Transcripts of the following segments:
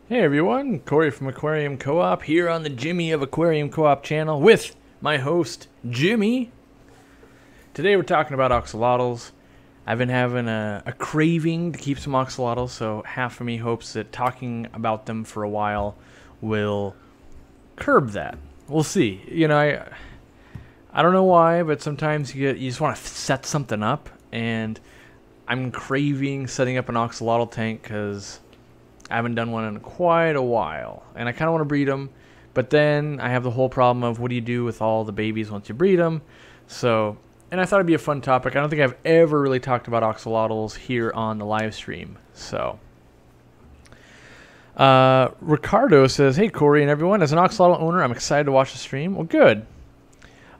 Hey everyone, Corey from Aquarium Co-op here on the Jimmy of Aquarium Co-op channel with my host, Jimmy. Today we're talking about axolotls. I've been having a craving to keep some axolotls, so half of me hopes that talking about them for a while will curb that. We'll see. You know, I don't know why, but sometimes you just want to set something up, and I'm craving setting up an axolotl tank because I haven't done one in quite a while, and I kind of want to breed them, but then I have the whole problem of what do you do with all the babies once you breed them. So, and I thought it'd be a fun topic. I don't think I've ever really talked about axolotls here on the live stream. So, Ricardo says, "Hey Corey and everyone, as an axolotl owner, I'm excited to watch the stream." Well, good.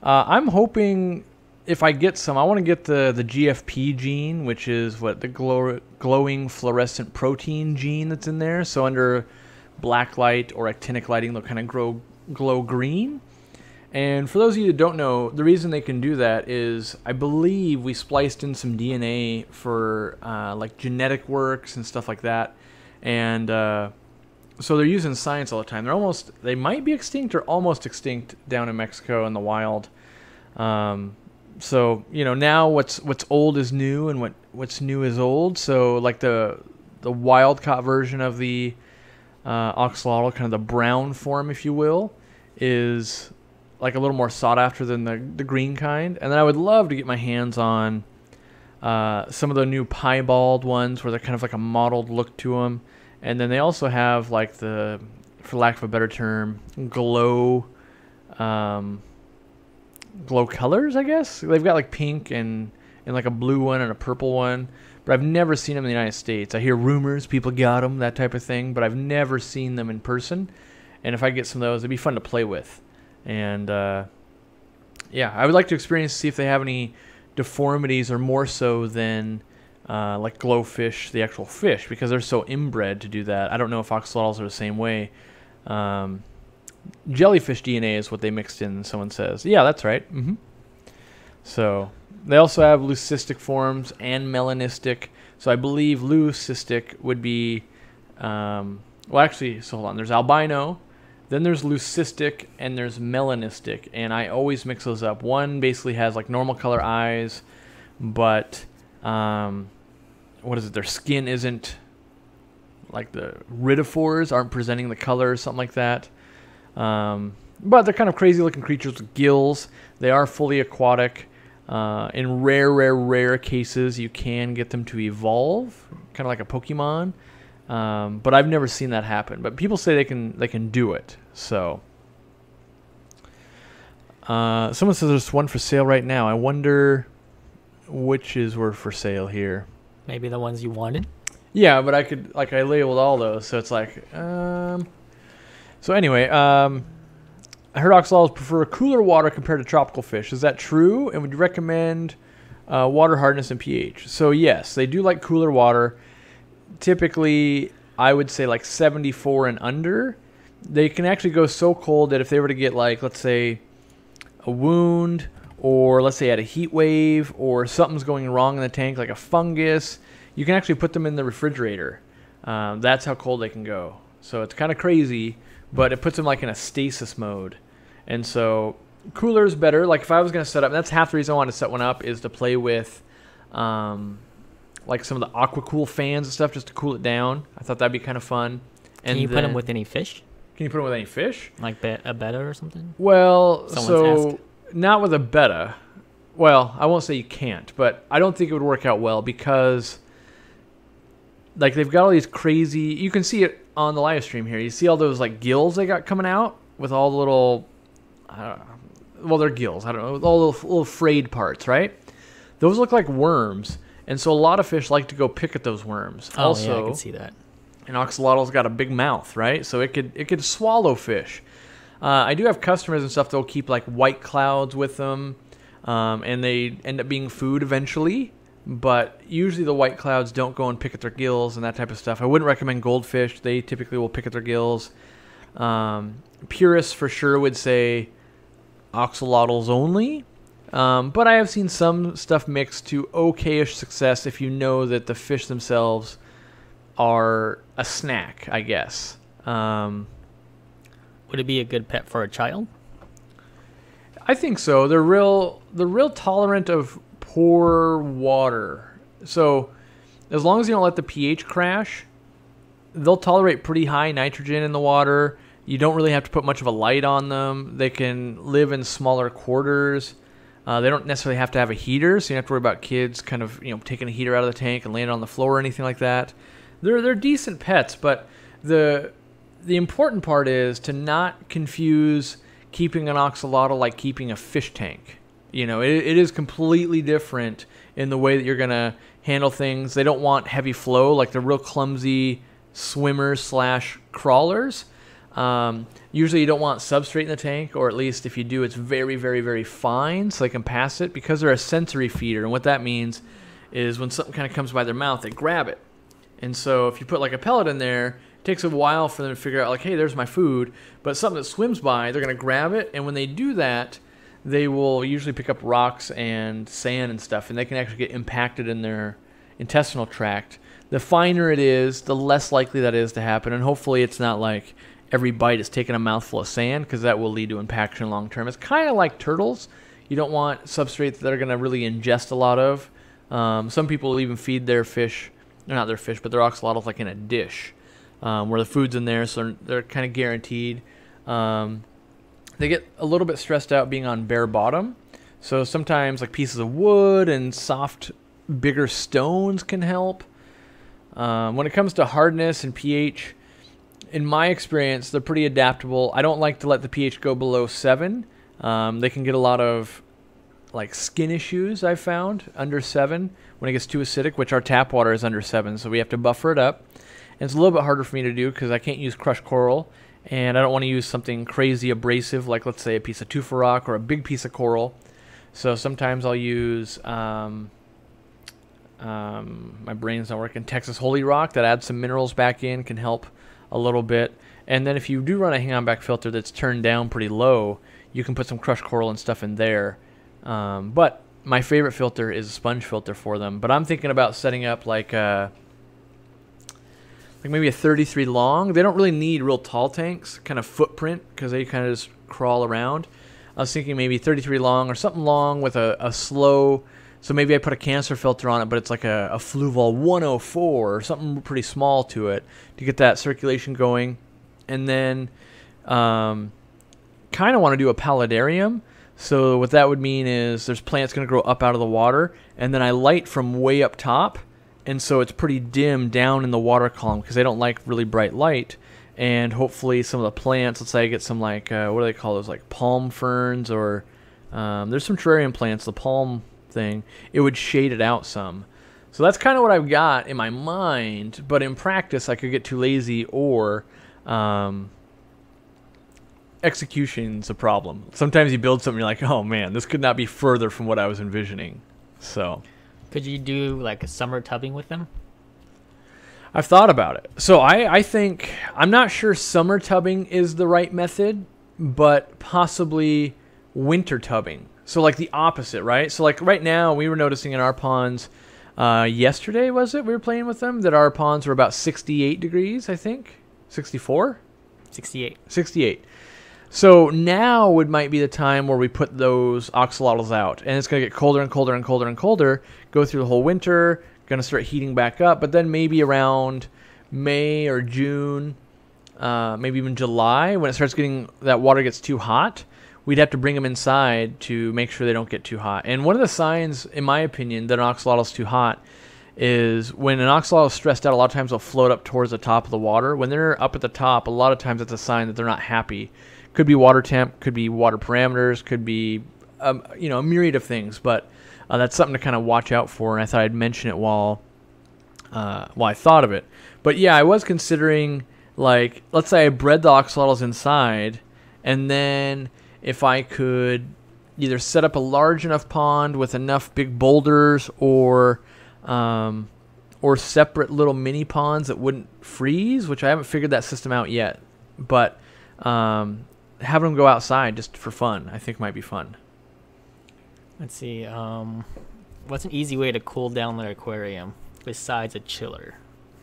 I'm hoping if I get some, I want to get the GFP gene, which is what the glowing fluorescent protein gene that's in there. So under black light or actinic lighting, they'll kind of glow green. And for those of you that don't know, the reason they can do that is I believe we spliced in some DNA for like genetic works and stuff like that. And so they're using science all the time. They might be extinct or almost extinct down in Mexico in the wild. So, you know, now what's old is new and what's new is old. So like the wild caught version of the axolotl, kind of the brown form, if you will, is like a little more sought after than the green kind. And then I would love to get my hands on some of the new piebald ones where they're kind of like a mottled look to them. And then they also have like the, for lack of a better term, glow colors, I guess. They've got like pink and like a blue one and a purple one, but I've never seen them in the United States. I hear rumors, people got them, that type of thing, but I've never seen them in person. And if I get some of those, it'd be fun to play with. And yeah, I would like to experience, see if they have any deformities or more so than like glowfish, the actual fish, because they're so inbred to do that. I don't know if axolotls are the same way. Jellyfish DNA is what they mixed in, someone says. Yeah, that's right. So they also have leucistic forms and melanistic. So I believe leucistic would be, well actually, so hold on. There's albino, then there's leucistic, and there's melanistic. And I always mix those up. One basically has like normal color eyes, but what is it? Their skin isn't, like the iridophores aren't presenting the color or something like that. But they're kind of crazy looking creatures with gills. They are fully aquatic. In rare cases, you can get them to evolve, kind of like a Pokemon. But I've never seen that happen. But people say they can do it. So, someone says there's one for sale right now. I wonder which were for sale here. Maybe the ones you wanted. Yeah, but I labeled all those, so it's like, So anyway, I heard axolotls prefer cooler water compared to tropical fish. Is that true? And would you recommend water hardness and pH? So yes, they do like cooler water. Typically, I would say like 74 and under. They can actually go so cold that if they were to get like, let's say, a wound, or let's say had a heat wave, or something's going wrong in the tank, like a fungus, you can actually put them in the refrigerator. That's how cold they can go. So it's kind of crazy, but it puts them like in a stasis mode. And so cooler is better. Like if I was going to set up, that's half the reason I wanted to set one up, is to play with like some of the AquaCool fans and stuff just to cool it down. I thought that'd be kind of fun. Can you put them with any fish? Can you put them with any fish? Like a betta or something? Well, Someone's asked. Not with a betta. Well, I won't say you can't, but I don't think it would work out well because like they've got all these crazy, you can see it on the live stream here. You see all those like gills they got coming out with all the little, well, they're gills. I don't know, with all the little frayed parts, right? Those look like worms, and so a lot of fish like to go pick at those worms. Oh, also, yeah, I can see that. An axolotl's got a big mouth, right? So it could swallow fish. I do have customers and stuff that'll keep like white clouds with them, and they end up being food eventually. But usually the white clouds don't go and pick at their gills and that type of stuff. I wouldn't recommend goldfish. They typically will pick at their gills. Purists for sure would say axolotls only. But I have seen some stuff mixed to okay-ish success if you know that the fish themselves are a snack, I guess. Would it be a good pet for a child? I think so. They're real tolerant of poor water. So as long as you don't let the pH crash, they'll tolerate pretty high nitrogen in the water. You don't really have to put much of a light on them. They can live in smaller quarters. They don't necessarily have to have a heater, so you don't have to worry about kids kind of taking a heater out of the tank and laying it on the floor or anything like that. They're decent pets, but the important part is to not confuse keeping an axolotl like keeping a fish tank. It is completely different in the way that you're going to handle things. They don't want heavy flow, like they're real clumsy swimmers / crawlers. Usually you don't want substrate in the tank, or at least if you do, it's very, very, very fine so they can pass it, because they're a sensory feeder. And what that means is when something kind of comes by their mouth, they grab it. And so if you put like a pellet in there, it takes a while for them to figure out like, hey, there's my food. But something that swims by, they're going to grab it. And when they do that, they will usually pick up rocks and sand and stuff, and they can actually get impacted in their intestinal tract. The finer it is, the less likely that is to happen. And hopefully it's not like every bite is taking a mouthful of sand, because that will lead to impaction long term. It's kind of like turtles. You don't want substrates that are going to really ingest a lot of. Some people will even feed their fish, not their fish, but their axolotls like in a dish, where the food's in there, so they're kind of guaranteed. They get a little bit stressed out being on bare bottom, so sometimes like pieces of wood and soft, bigger stones can help. When it comes to hardness and pH, in my experience, they're pretty adaptable. I don't like to let the pH go below 7. They can get a lot of like skin issues, I've found, under 7 when it gets too acidic, which our tap water is under 7, so we have to buffer it up. And it's a little bit harder for me to do because I can't use crushed coral, and I don't want to use something crazy abrasive like, let's say, a piece of tufa rock or a big piece of coral. So sometimes I'll use, my brain's not working, Texas Holy Rock that adds some minerals back in, can help a little bit. And then if you do run a hang-on back filter that's turned down pretty low, you can put some crushed coral and stuff in there. But my favorite filter is a sponge filter for them. But I'm thinking about setting up like maybe a 33 long. They don't really need real tall tanks, kind of footprint, because they kind of just crawl around. I was thinking maybe 33 long or something long with a slow. So maybe I put a cancer filter on it, but it's like a Fluval 104 or something pretty small to it to get that circulation going. And then kind of want to do a paludarium. So what that would mean is there's plants going to grow up out of the water, and then I light from way up top, and so it's pretty dim down in the water column because they don't like really bright light. And hopefully some of the plants, let's say I get some like, what do they call those, like palm ferns, or there's some terrarium plants, the palm thing, it would shade it out some. So that's kind of what I've got in my mind, but in practice I could get too lazy, or execution's a problem. Sometimes you build something, you're like, oh man, this could not be further from what I was envisioning. So could you do like a summer tubbing with them? I've thought about it. So I think, I'm not sure summer tubbing is the right method, but possibly winter tubbing. So like the opposite, right? So like right now we were noticing in our ponds, yesterday was it? We were playing with them, that our ponds were about 68 degrees, I think. 64? 68. 68. So now might be the time where we put those axolotls out. And it's going to get colder and colder and colder and colder, go through the whole winter, going to start heating back up. But then maybe around May or June, maybe even July, when it starts getting, that water gets too hot, we'd have to bring them inside to make sure they don't get too hot. And one of the signs, in my opinion, that an axolotl is too hot is when an axolotl is stressed out, a lot of times they'll float up towards the top of the water. When they're up at the top, a lot of times it's a sign that they're not happy. Could be water temp, could be water parameters, could be a myriad of things. But that's something to kind of watch out for, and I thought I'd mention it while I thought of it. But yeah, I was considering, like, let's say I bred the axolotls inside, and then if I could either set up a large enough pond with enough big boulders, or separate little mini ponds that wouldn't freeze, which I haven't figured that system out yet. But having them go outside just for fun, I think might be fun. Let's see. What's an easy way to cool down their aquarium besides a chiller?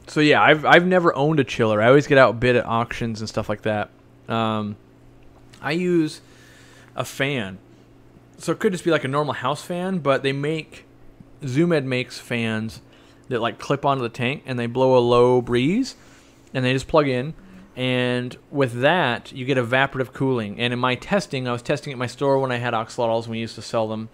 So yeah, I've never owned a chiller. I always get outbid at auctions and stuff like that. I use a fan, so it could just be like a normal house fan, but ZoomEd makes fans that like clip onto the tank and they blow a low breeze, and they just plug in, and with that you get evaporative cooling. And in my testing, I was testing at my store when I had axolotls, when we used to sell them.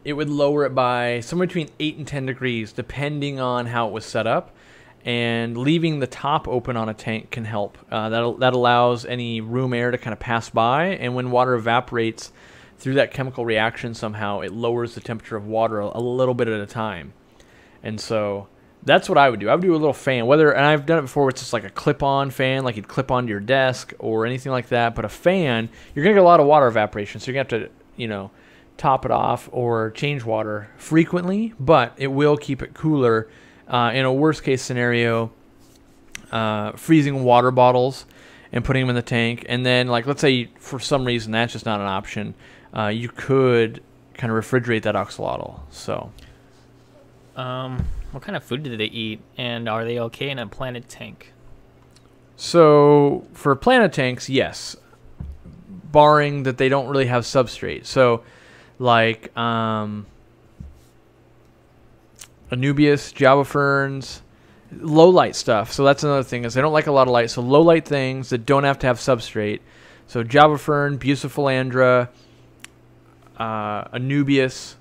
It would lower it by somewhere between 8 and 10 degrees, depending on how it was set up. And leaving the top open on a tank can help. That allows any room air to kind of pass by, and when water evaporates through that chemical reaction somehow, it lowers the temperature of water a little bit at a time. And so that's what I would do. I would do a little fan, and I've done it before, where it's just like a clip-on fan, like you'd clip onto your desk or anything like that. But a fan, you're gonna get a lot of water evaporation, so you're gonna have to, top it off or change water frequently, but it will keep it cooler. In a worst case scenario, freezing water bottles and putting them in the tank, and then like let's say for some reason that's just not an option, you could kind of refrigerate that axolotl. So what kind of food do they eat, and are they okay in a planted tank? So for planted tanks, yes, barring that they don't really have substrate. So like Anubias, Java ferns, low light stuff. So that's another thing, is they don't like a lot of light. So low light things that don't have to have substrate. So Java fern, Bucephalandra, Anubias,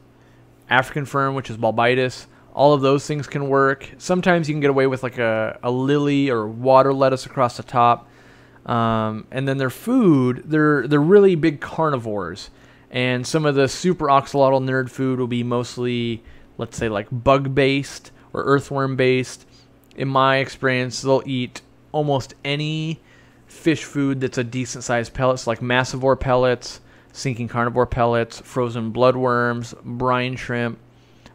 African fern, which is Bulbitis. All of those things can work. Sometimes you can get away with like a lily or water lettuce across the top. And then their food, they're really big carnivores. And some of the super axolotl nerd food will be mostly, let's say, like bug-based or earthworm-based. In my experience, they'll eat almost any fish food that's a decent-sized pellet, so like massivore pellets, sinking carnivore pellets, frozen bloodworms, brine shrimp,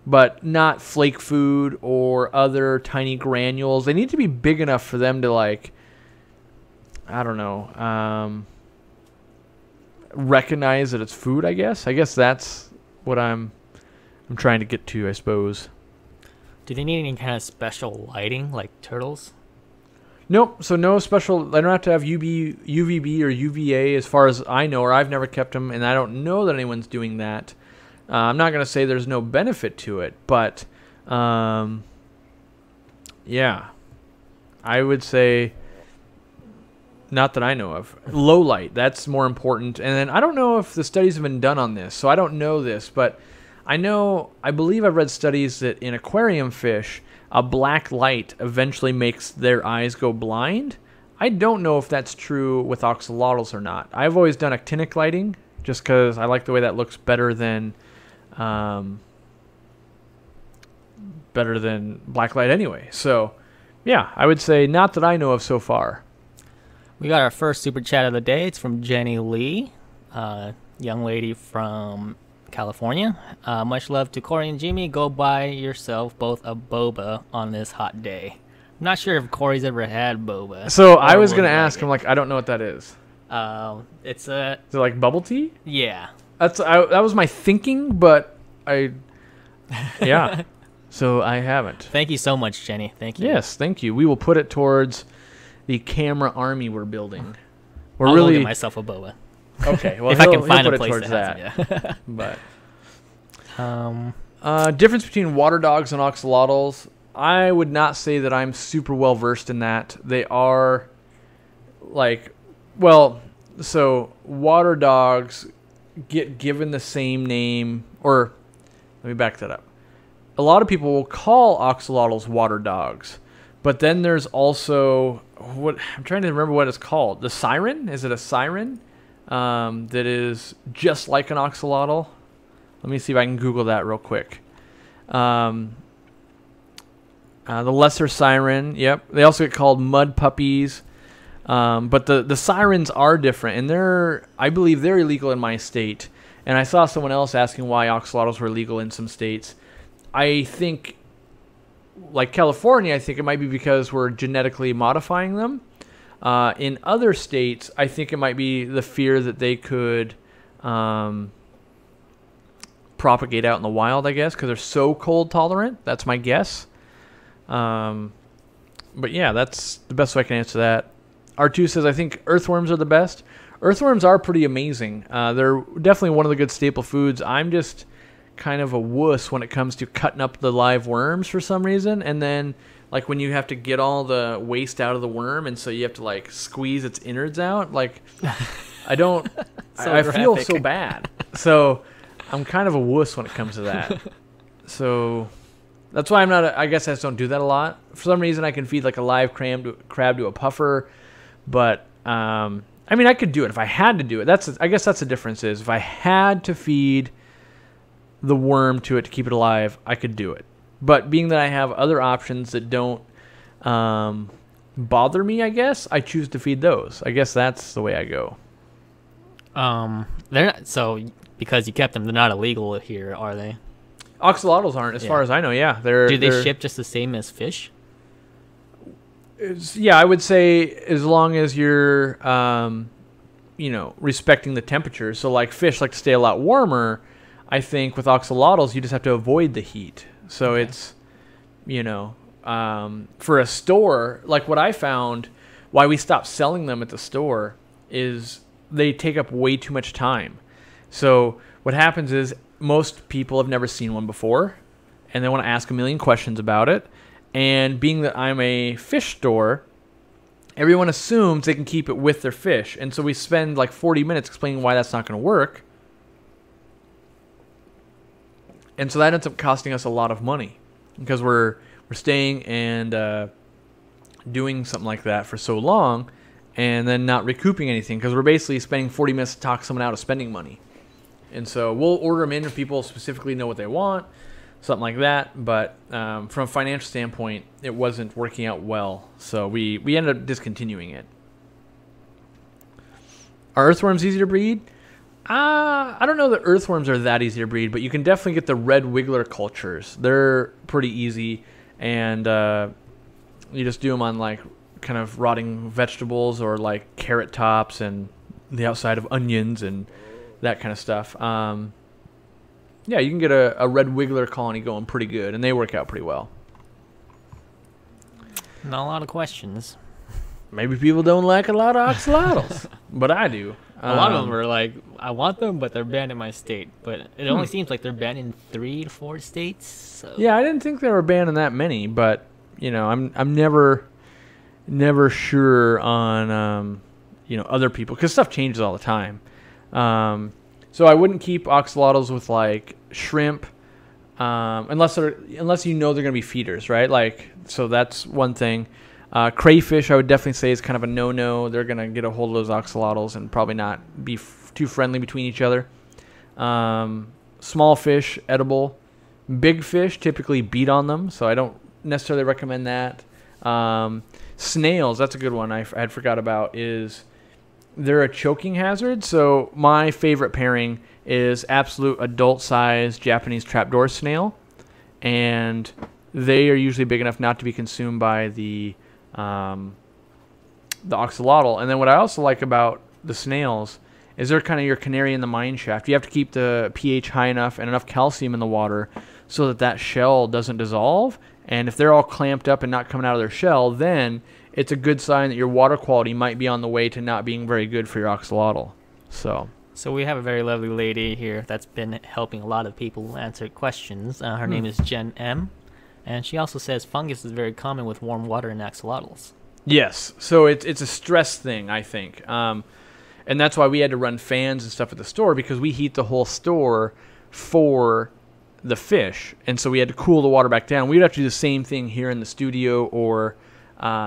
but not flake food or other tiny granules. They need to be big enough for them to, like, I don't know, recognize that it's food, I guess. I guess that's what I'm trying to get to, I suppose. Do they need any kind of special lighting, like turtles? Nope. So no special. They don't have to have UVB or UVA, as far as I know, or I've never kept them, and I don't know that anyone's doing that. I'm not going to say there's no benefit to it, but yeah, I would say not that I know of. Low light, that's more important. And then I don't know if the studies have been done on this, so I don't know this, but I believe I've read studies that in aquarium fish, a black light eventually makes their eyes go blind. I don't know if that's true with axolotls or not. I've always done actinic lighting just because I like the way that looks better than black light anyway. So, yeah, I would say not that I know of so far. We got our first super chat of the day. It's from Jenny Lee, young lady from California. Much love to Corey and Jimmy. Go buy yourself both a boba on this hot day. I'm not sure if Corey's ever had boba. So I was going to ask him, like, I don't know what that is. Is it like bubble tea? Yeah. That was my thinking, but yeah. So I haven't. Thank you so much, Jenny. Thank you. Yes, thank you. We will put it towards the camera army we're building. I'll go get myself a boba. Okay, well, if I can find a place towards that has that. It, yeah. But difference between water dogs and axolotls, I would not say that I'm super well versed in that. They are so water dogs get given the same name, or let me back that up. A lot of people will call axolotls water dogs, but then there's also what I'm trying to remember what it's called. The siren? Is it a siren? That is just like an axolotl. Let me see if I can Google that real quick. The lesser siren, yep. They also get called mud puppies. But the sirens are different, and I believe they're illegal in my state. And I saw someone else asking why axolotls were illegal in some states. I think, like California, I think it might be because we're genetically modifying them. In other states, I think it might be the fear that they could propagate out in the wild, I guess, because they're so cold tolerant. That's my guess. But yeah, that's the best way I can answer that. R2 says, I think earthworms are the best. Earthworms are pretty amazing. They're definitely one of the good staple foods. I'm just kind of a wuss when it comes to cutting up the live worms for some reason. And then, like, when you have to get all the waste out of the worm, and so you have to, like, squeeze its innards out. Like, I don't... I feel so bad. So I'm kind of a wuss when it comes to that. So that's why I'm not... I guess I just don't do that a lot. For some reason, I can feed, like, a live crab to a puffer. But... I mean, I could do it if I had to do it. I guess that's the difference is if I had to feed the worm to it to keep it alive, I could do it. But being that I have other options that don't bother me, I guess, I choose to feed those. I guess that's the way I go. They're not, so because you kept them, they're not illegal here, are they? Axolotls aren't, as far as I know. Yeah, do they ship just the same as fish? Yeah, I would say as long as you're, respecting the temperature. So, like, fish like to stay a lot warmer. I think with axolotls, you just have to avoid the heat. So it's, for a store, like what I found, why we stopped selling them at the store is they take up way too much time. So what happens is most people have never seen one before, and they want to ask a million questions about it. And being that I'm a fish store, everyone assumes they can keep it with their fish. And so we spend like 40 minutes explaining why that's not going to work. And so that ends up costing us a lot of money because we're staying and doing something like that for so long and then not recouping anything because we're basically spending 40 minutes to talk someone out of spending money. And so we'll order them in if people specifically know what they want. Something like that, but from a financial standpoint, it wasn't working out well, so we ended up discontinuing it. Are earthworms easy to breed? I don't know that earthworms are that easy to breed, but you can definitely get the red wiggler cultures. They're pretty easy, and you just do them on like kind of rotting vegetables or like carrot tops and the outside of onions and that kind of stuff. Yeah, you can get a red wiggler colony going pretty good, and they work out pretty well. Not a lot of questions. Maybe people don't like a lot of axolotls, but I do. A lot of them are like, I want them, but they're banned in my state. But it only seems like they're banned in 3 to 4 states. So. Yeah, I didn't think they were banned in that many, but I'm never sure on other people because stuff changes all the time. So I wouldn't keep axolotls with like shrimp, unless you know they're gonna be feeders, right? Like, so that's one thing. Crayfish, I would definitely say is kind of a no-no. They're gonna get a hold of those axolotls and probably not be too friendly between each other. Small fish, edible. Big fish typically beat on them, so I don't necessarily recommend that. Snails, that's a good one. I had forgot about is. They're a choking hazard, so my favorite pairing is absolute adult-sized Japanese trapdoor snail, and they are usually big enough not to be consumed by the axolotl. And then what I also like about the snails is they're kind of your canary in the mine shaft. You have to keep the pH high enough and enough calcium in the water so that shell doesn't dissolve, and if they're all clamped up and not coming out of their shell, then it's a good sign that your water quality might be on the way to not being very good for your axolotl. So we have a very lovely lady here that's been helping a lot of people answer questions. Her name is Jen M. And she also says fungus is very common with warm water in axolotls. Yes. So it's a stress thing, I think. And that's why we had to run fans and stuff at the store because we heat the whole store for the fish. And so we had to cool the water back down. We'd have to do the same thing here in the studio or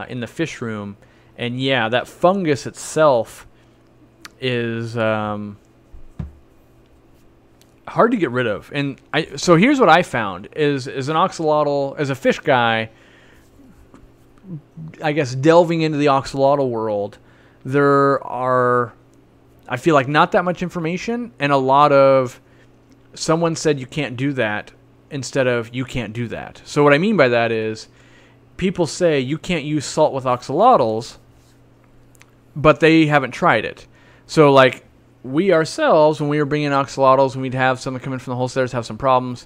in the fish room. And yeah, that fungus itself is hard to get rid of. And so here's what I found is an axolotl, as a fish guy, I guess delving into the axolotl world, there are, I feel like, not that much information and a lot of someone said you can't do that instead of you can't do that. So what I mean by that is people say you can't use salt with axolotls, but they haven't tried it. So, like, we ourselves, when we were bringing axolotls, when we'd have someone come in from the wholesalers have some problems,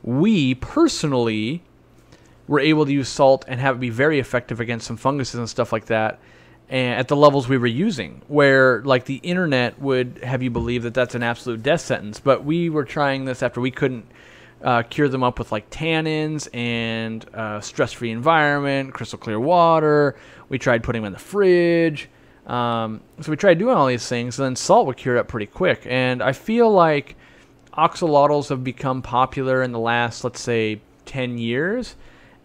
we personally we're able to use salt and have it be very effective against some funguses and stuff like that, and at the levels we were using, where like the internet would have you believe that that's an absolute death sentence. But we were trying this after we couldn't cure them up with like tannins and stress-free environment, crystal clear water. We tried putting them in the fridge. So we tried doing all these things, and then salt would cure it up pretty quick. And I feel like axolotls have become popular in the last, let's say, 10 years.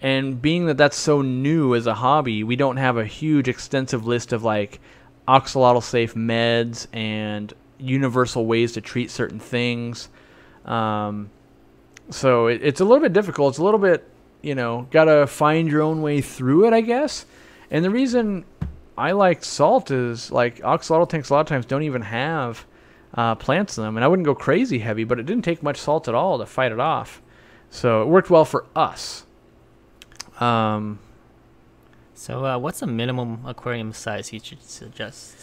And being that that's so new as a hobby, we don't have a huge extensive list of like axolotl safe meds and universal ways to treat certain things. So it's a little bit difficult. It's a little bit, gotta find your own way through it, I guess. And the reason I like salt is like axolotl tanks a lot of times don't even have plants in them. And I wouldn't go crazy heavy, but it didn't take much salt at all to fight it off. So it worked well for us. So what's a minimum aquarium size you should suggest?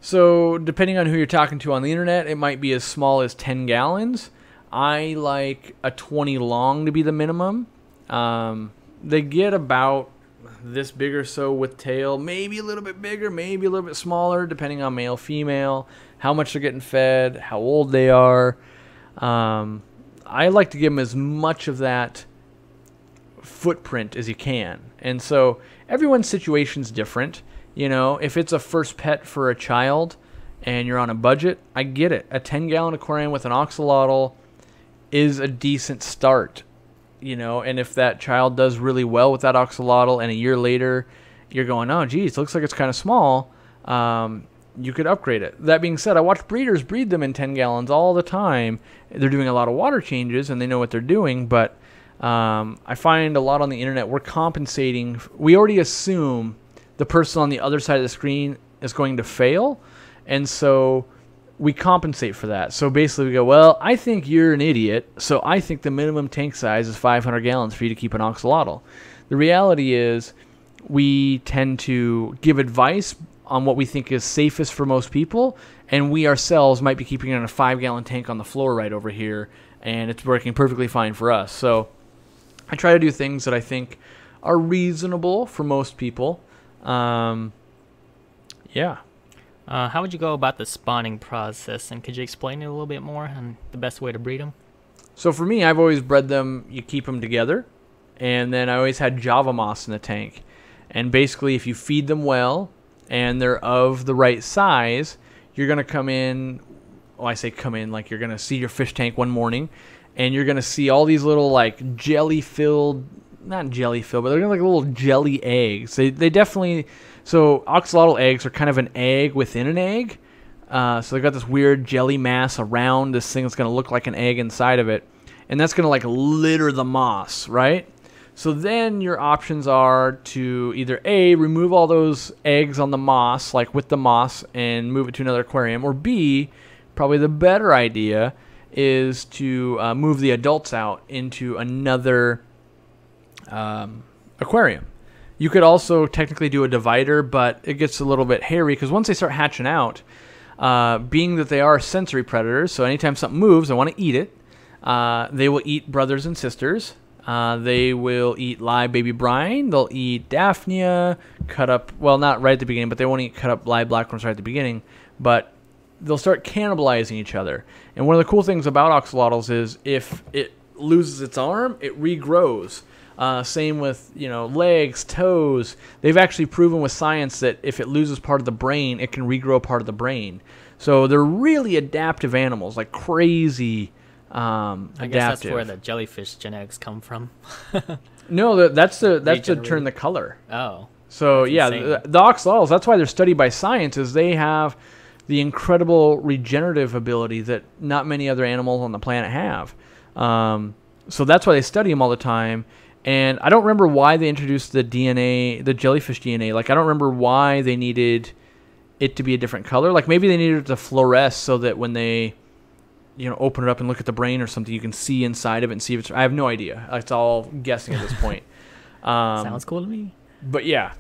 So depending on who you're talking to on the internet, it might be as small as 10 gallons. I like a 20 long to be the minimum. They get about this big or so with tail, maybe a little bit bigger, maybe a little bit smaller, depending on male, female, how much they're getting fed, how old they are. I like to give them as much of that footprint as you can. And so everyone's situation's different. If it's a first pet for a child and you're on a budget, I get it. A 10-gallon aquarium with an axolotl is a decent start. And if that child does really well with that axolotl and a year later you're going, oh geez, looks like it's kind of small, you could upgrade it. That being said, I watch breeders breed them in 10 gallons all the time. They're doing a lot of water changes and they know what they're doing, but I find a lot on the internet we're compensating. We already assume the person on the other side of the screen is going to fail, and so we compensate for that. So basically we go, well, I think you're an idiot, so I think the minimum tank size is 500 gallons for you to keep an axolotl. The reality is we tend to give advice on what we think is safest for most people, and we ourselves might be keeping it in a 5-gallon tank on the floor right over here, and it's working perfectly fine for us. So I try to do things that I think are reasonable for most people. Yeah. How would you go about the spawning process, and could you explain it a little bit more on the best way to breed them? So for me, I've always bred them, you keep them together, and then I always had Java moss in the tank. And basically, if you feed them well and they're of the right size, you're going to come in, well, I say come in, like you're going to see your fish tank one morning, and you're going to see all these little like jelly-filled, not jelly-filled, but they're like little jelly eggs. They definitely, so axolotl eggs are kind of an egg within an egg. So they've got this weird jelly mass around this thing that's going to look like an egg inside of it. And that's going to like litter the moss, right? So then your options are to either A, remove all those eggs on the moss, like with the moss, and move it to another aquarium, or B, probably the better idea, is to move the adults out into another aquarium. You could also technically do a divider, but it gets a little bit hairy because once they start hatching out, being that they are sensory predators, so anytime something moves, they want to eat it. They will eat brothers and sisters. They will eat live baby brine. They'll eat Daphnia, cut up, well, not right at the beginning, but they won't eat cut up live blackworms right at the beginning. But they'll start cannibalizing each other. And one of the cool things about axolotls is if it loses its arm, it regrows. Same with, legs, toes. They've actually proven with science that if it loses part of the brain, it can regrow part of the brain. So they're really adaptive animals, like crazy adaptive. I guess that's where the jellyfish genetics come from. No, that's to turn the color. Oh. So yeah, the axolotls, that's why they're studied by science, is they have the incredible regenerative ability that not many other animals on the planet have. So that's why they study them all the time. And I don't remember why they introduced the DNA, the jellyfish DNA. Like, I don't remember why they needed it to be a different color. Like, maybe they needed it to fluoresce so that when they, open it up and look at the brain or something, you can see inside of it and see if it's... I have no idea. It's all guessing at this point. Sounds cool to me. But, yeah.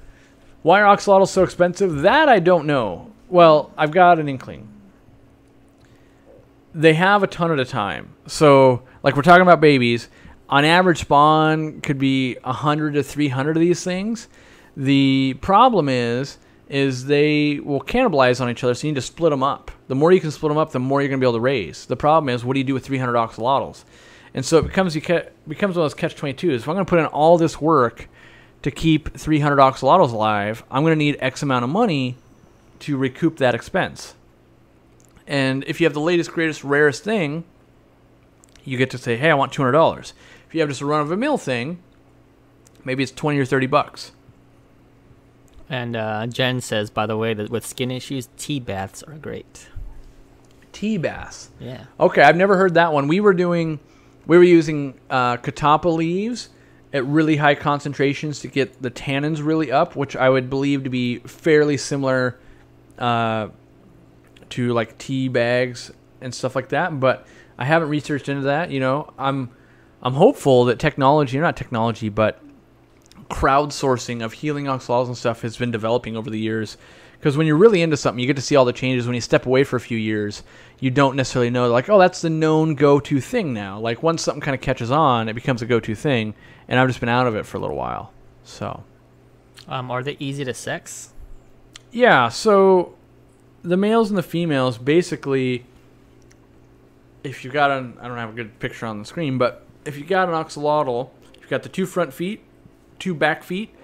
Why are axolotls so expensive? That I don't know. Well, I've got an inkling. They have a ton at a time. So, like we're talking about babies... on average, spawn could be 100 to 300 of these things. The problem is they will cannibalize on each other, so you need to split them up. The more you can split them up, the more you're going to be able to raise. The problem is, what do you do with 300 axolotls? And so it becomes one of those catch-22s. If I'm going to put in all this work to keep 300 axolotls alive, I'm going to need X amount of money to recoup that expense. And if you have the latest, greatest, rarest thing, you get to say, hey, I want $200. If you have just a run-of-the-mill thing, maybe it's 20 or 30 bucks. And Jen says, by the way, that with skin issues, tea baths are great. Tea baths. Yeah. Okay, I've never heard that one. We were using catappa leaves at really high concentrations to get the tannins really up, which I would believe to be fairly similar to like tea bags and stuff like that. But I haven't researched into that. You know, I'm hopeful that technology, or not technology, but crowdsourcing of healing axolotls and stuff has been developing over the years. Because when you're really into something, you get to see all the changes. When you step away for a few years, you don't necessarily know, like, oh, that's the known go-to thing now. Like, once something kind of catches on, it becomes a go-to thing. And I've just been out of it for a little while. So, are they easy to sex? Yeah, so the males and the females, basically, if you've got I don't have a good picture on the screen, but if you got an axolotl, you've got the 2 front feet, 2 back feet.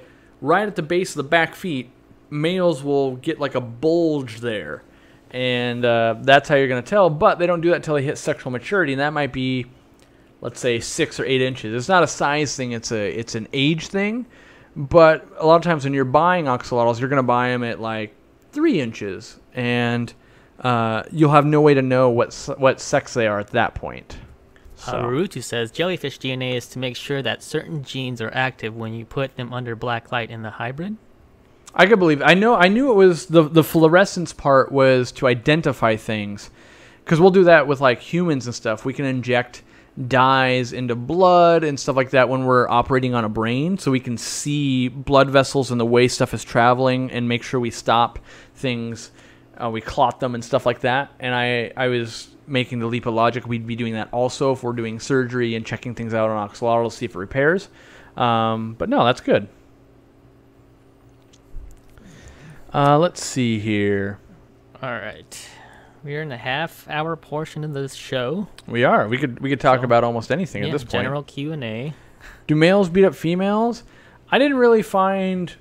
Right at the base of the back feet, males will get like a bulge there, and that's how you're going to tell. But they don't do that until they hit sexual maturity, and that might be, let's say, 6 or 8 inches. It's not a size thing; it's an age thing. But a lot of times when you're buying axolotls, you're going to buy them at like 3 inches, and you'll have no way to know what sex they are at that point. So. Rutu says jellyfish DNA is to make sure that certain genes are active when you put them under black light in the hybrid. I could believe it. I knew it was the fluorescence part was to identify things, because we'll do that with like humans and stuff. We can inject dyes into blood and stuff like that when we're operating on a brain, so we can see blood vessels and the way stuff is traveling and make sure we stop things. We clot them and stuff like that. And I was making the leap of logic. We'd be doing that also if we're doing surgery and checking things out on axolotl to see if it repairs. But no, that's good. Let's see here. All right. We're in the half-hour portion of this show. We are. We could talk about almost anything at this point. General Q&A. Do males beat up females? I didn't really find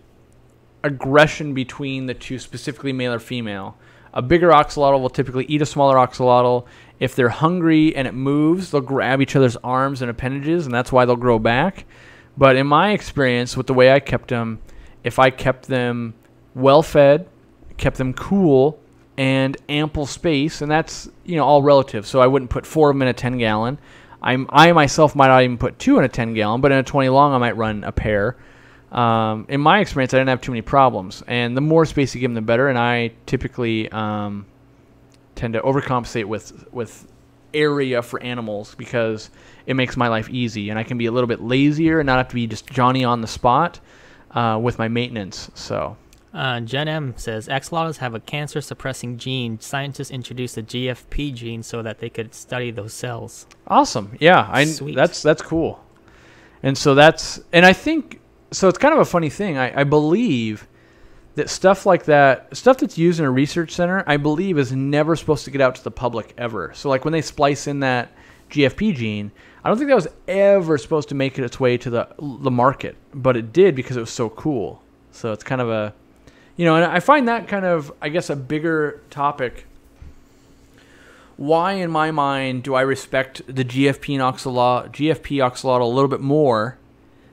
aggression between the two, specifically male or female. A bigger axolotl will typically eat a smaller axolotl. If they're hungry and it moves, they'll grab each other's arms and appendages, and that's why they'll grow back. But in my experience, with the way I kept them, if I kept them well-fed, kept them cool, and ample space, and that's, you know, all relative. So I wouldn't put 4 of them in a 10-gallon. I myself might not even put 2 in a 10-gallon, but in a 20 long, I might run a pair. In my experience, I didn't have too many problems, and the more space you give them, the better. And I typically tend to overcompensate with area for animals because it makes my life easy, and I can be a little bit lazier and not have to be just Johnny on the spot with my maintenance. So. Jen M says, axolotls have a cancer-suppressing gene. Scientists introduced the GFP gene so that they could study those cells. Awesome. Yeah, Sweet. That's cool. And so I think, so it's kind of a funny thing. I believe that stuff like that, stuff that's used in a research center, I believe is never supposed to get out to the public ever. So like when they splice in that GFP gene, I don't think that was ever supposed to make its way to the market, but it did because it was so cool. So it's kind of a, you know, and I find that kind of, I guess, a bigger topic. Why, in my mind, do I respect the GFP axolotl a little bit more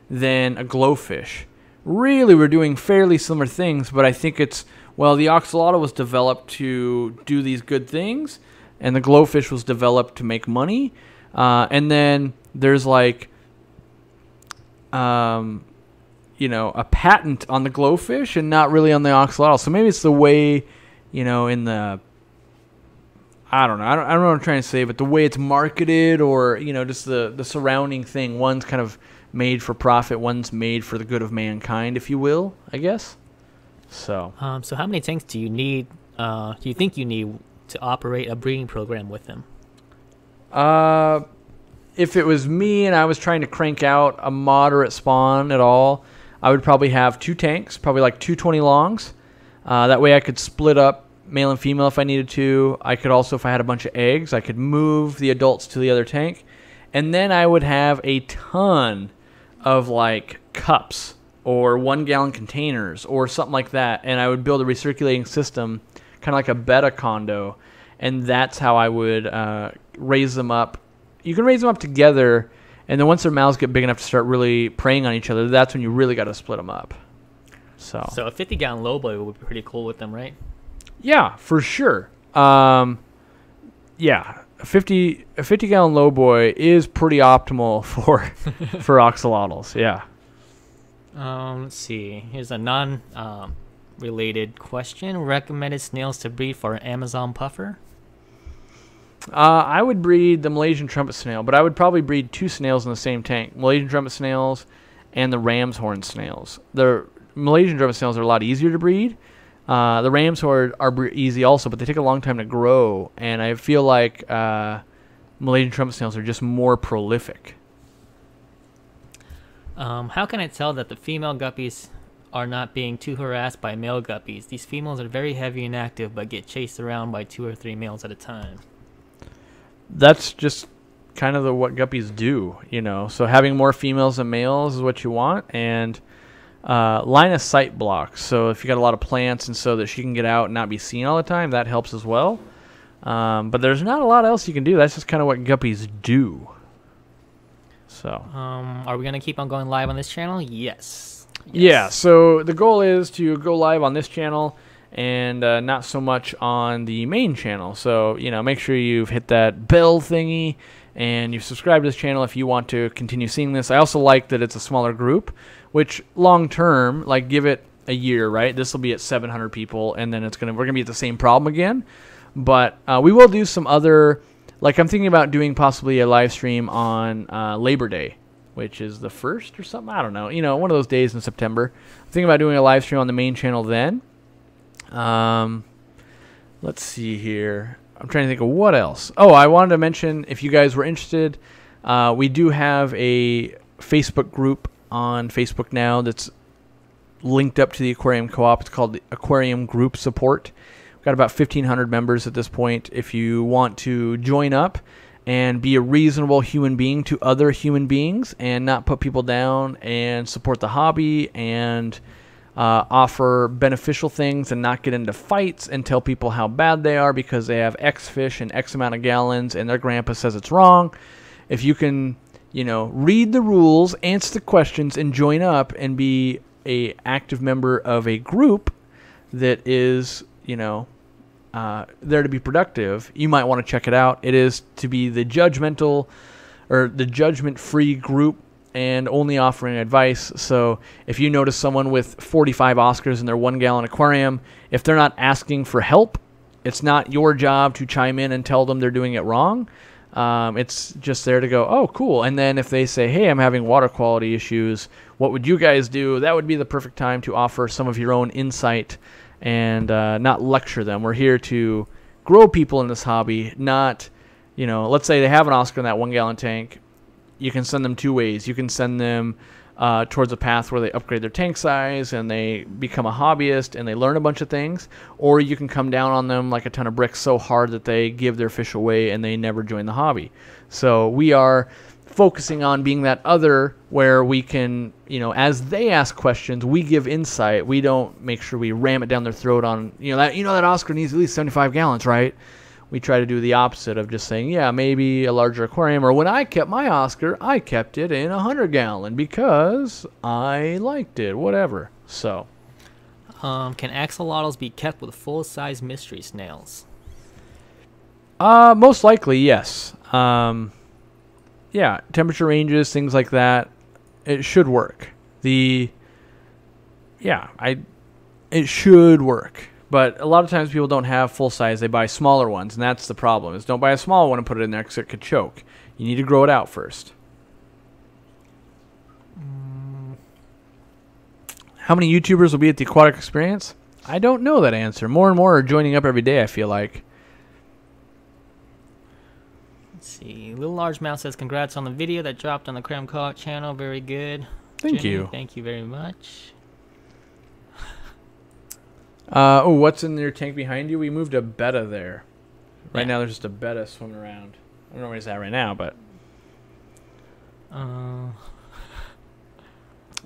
than a glowfish? Really, we're doing fairly similar things, but I think it's, well, the axolotl was developed to do these good things, and the glowfish was developed to make money. And then there's like, you know, a patent on the glowfish and not really on the axolotl. So maybe it's the way, you know, in the, I don't know what I'm trying to say, but the way it's marketed, or, you know, just the surrounding thing. One's kind of made for profit, one's made for the good of mankind, if you will, I guess. So. So how many tanks do you need? Do you think you need to operate a breeding program with them? if it was me and I was trying to crank out a moderate spawn at all, I would probably have 2 tanks, probably like 220 longs. That way I could split up male and female if I needed to. I could also, if I had a bunch of eggs, I could move the adults to the other tank. And then I would have a ton of like cups or 1-gallon containers or something like that. And I would build a recirculating system, kind of like a betta condo. And that's how I would raise them up. You can raise them up together, and then once their mouths get big enough to start really preying on each other, that's when you really got to split them up. So a 50-gallon low boy would be pretty cool with them, right? Yeah, for sure. Yeah, a 50-gallon low boy is pretty optimal for axolotls. Yeah. Let's see. Here's a non-related question. Recommended snails to breed for an Amazon puffer? I would breed the Malaysian trumpet snail, but I would probably breed 2 snails in the same tank. Malaysian trumpet snails and the ram's horn snails. The Malaysian trumpet snails are a lot easier to breed. The ram's horn are easy also, but they take a long time to grow, and I feel like Malaysian trumpet snails are just more prolific. How can I tell that the female guppies are not being too harassed by male guppies? These females are very heavy and active, but get chased around by 2 or 3 males at a time. That's just kind of what guppies do, you know. So having more females than males is what you want, and line of sight blocks. So if you got a lot of plants and so that she can get out and not be seen all the time, that helps as well. But there's not a lot else you can do. That's just kind of what guppies do. So are we gonna keep on going live on this channel? Yes. Yeah. So the goal is to go live on this channel and not so much on the main channel. So, you know, make sure you've hit that bell thingy and you've subscribed to this channel if you want to continue seeing this. I also like that it's a smaller group, which long term, like give it a year, right? This will be at 700 people, and then we're gonna be at the same problem again. But we will do some other, like I'm thinking about doing possibly a live stream on Labor Day, which is the 1st or something. I don't know. You know, one of those days in September. I'm thinking about doing a live stream on the main channel then. Let's see here. I'm trying to think of what else. Oh, I wanted to mention, if you guys were interested, we do have a Facebook group on Facebook now that's linked up to the Aquarium Co-op. It's called the Aquarium Group Support. We've got about 1,500 members at this point. If you want to join up and be a reasonable human being to other human beings and not put people down and support the hobby and offer beneficial things and not get into fights and tell people how bad they are because they have X fish and X amount of gallons and their grandpa says it's wrong. If you can, you know, read the rules, answer the questions, and join up and be a active member of a group that is, you know, there to be productive, you might want to check it out. It is to be the judgmental or the judgment-free group and only offering advice. So if you notice someone with 45 Oscars in their 1-gallon aquarium, if they're not asking for help, it's not your job to chime in and tell them they're doing it wrong. It's just there to go, oh, cool. And then if they say, hey, I'm having water quality issues, what would you guys do? That would be the perfect time to offer some of your own insight and not lecture them. We're here to grow people in this hobby, not, you know, let's say they have an Oscar in that 1-gallon tank. You can send them 2 ways. You can send them towards a path where they upgrade their tank size and they become a hobbyist and they learn a bunch of things, or you can come down on them like a ton of bricks so hard that they give their fish away and they never join the hobby. So we are focusing on being that other where we can, you know, as they ask questions, we give insight. We don't make sure we ram it down their throat on, that Oscar needs at least 75 gallons, right? We try to do the opposite of just saying, yeah, maybe a larger aquarium. Or when I kept my Oscar, I kept it in 100-gallon because I liked it, whatever. So, can axolotls be kept with full-size mystery snails? Most likely, yes. Yeah, temperature ranges, things like that. It should work. It should work. But a lot of times people don't have full size. They buy smaller ones, and that's the problem. Is don't buy a small one and put it in there because it could choke. You need to grow it out first. How many YouTubers will be at the Aquatic Experience? I don't know that answer. More and more are joining up every day, I feel like. Let's see. Little Large Mouse says, congrats on the video that dropped on the Aquarium Co-op channel. Very good. Thank Jenny, you. Thank you very much. Oh, what's in your tank behind you? We moved a betta there. Right now, there's just a betta swimming around. I don't know where he's at right now, but...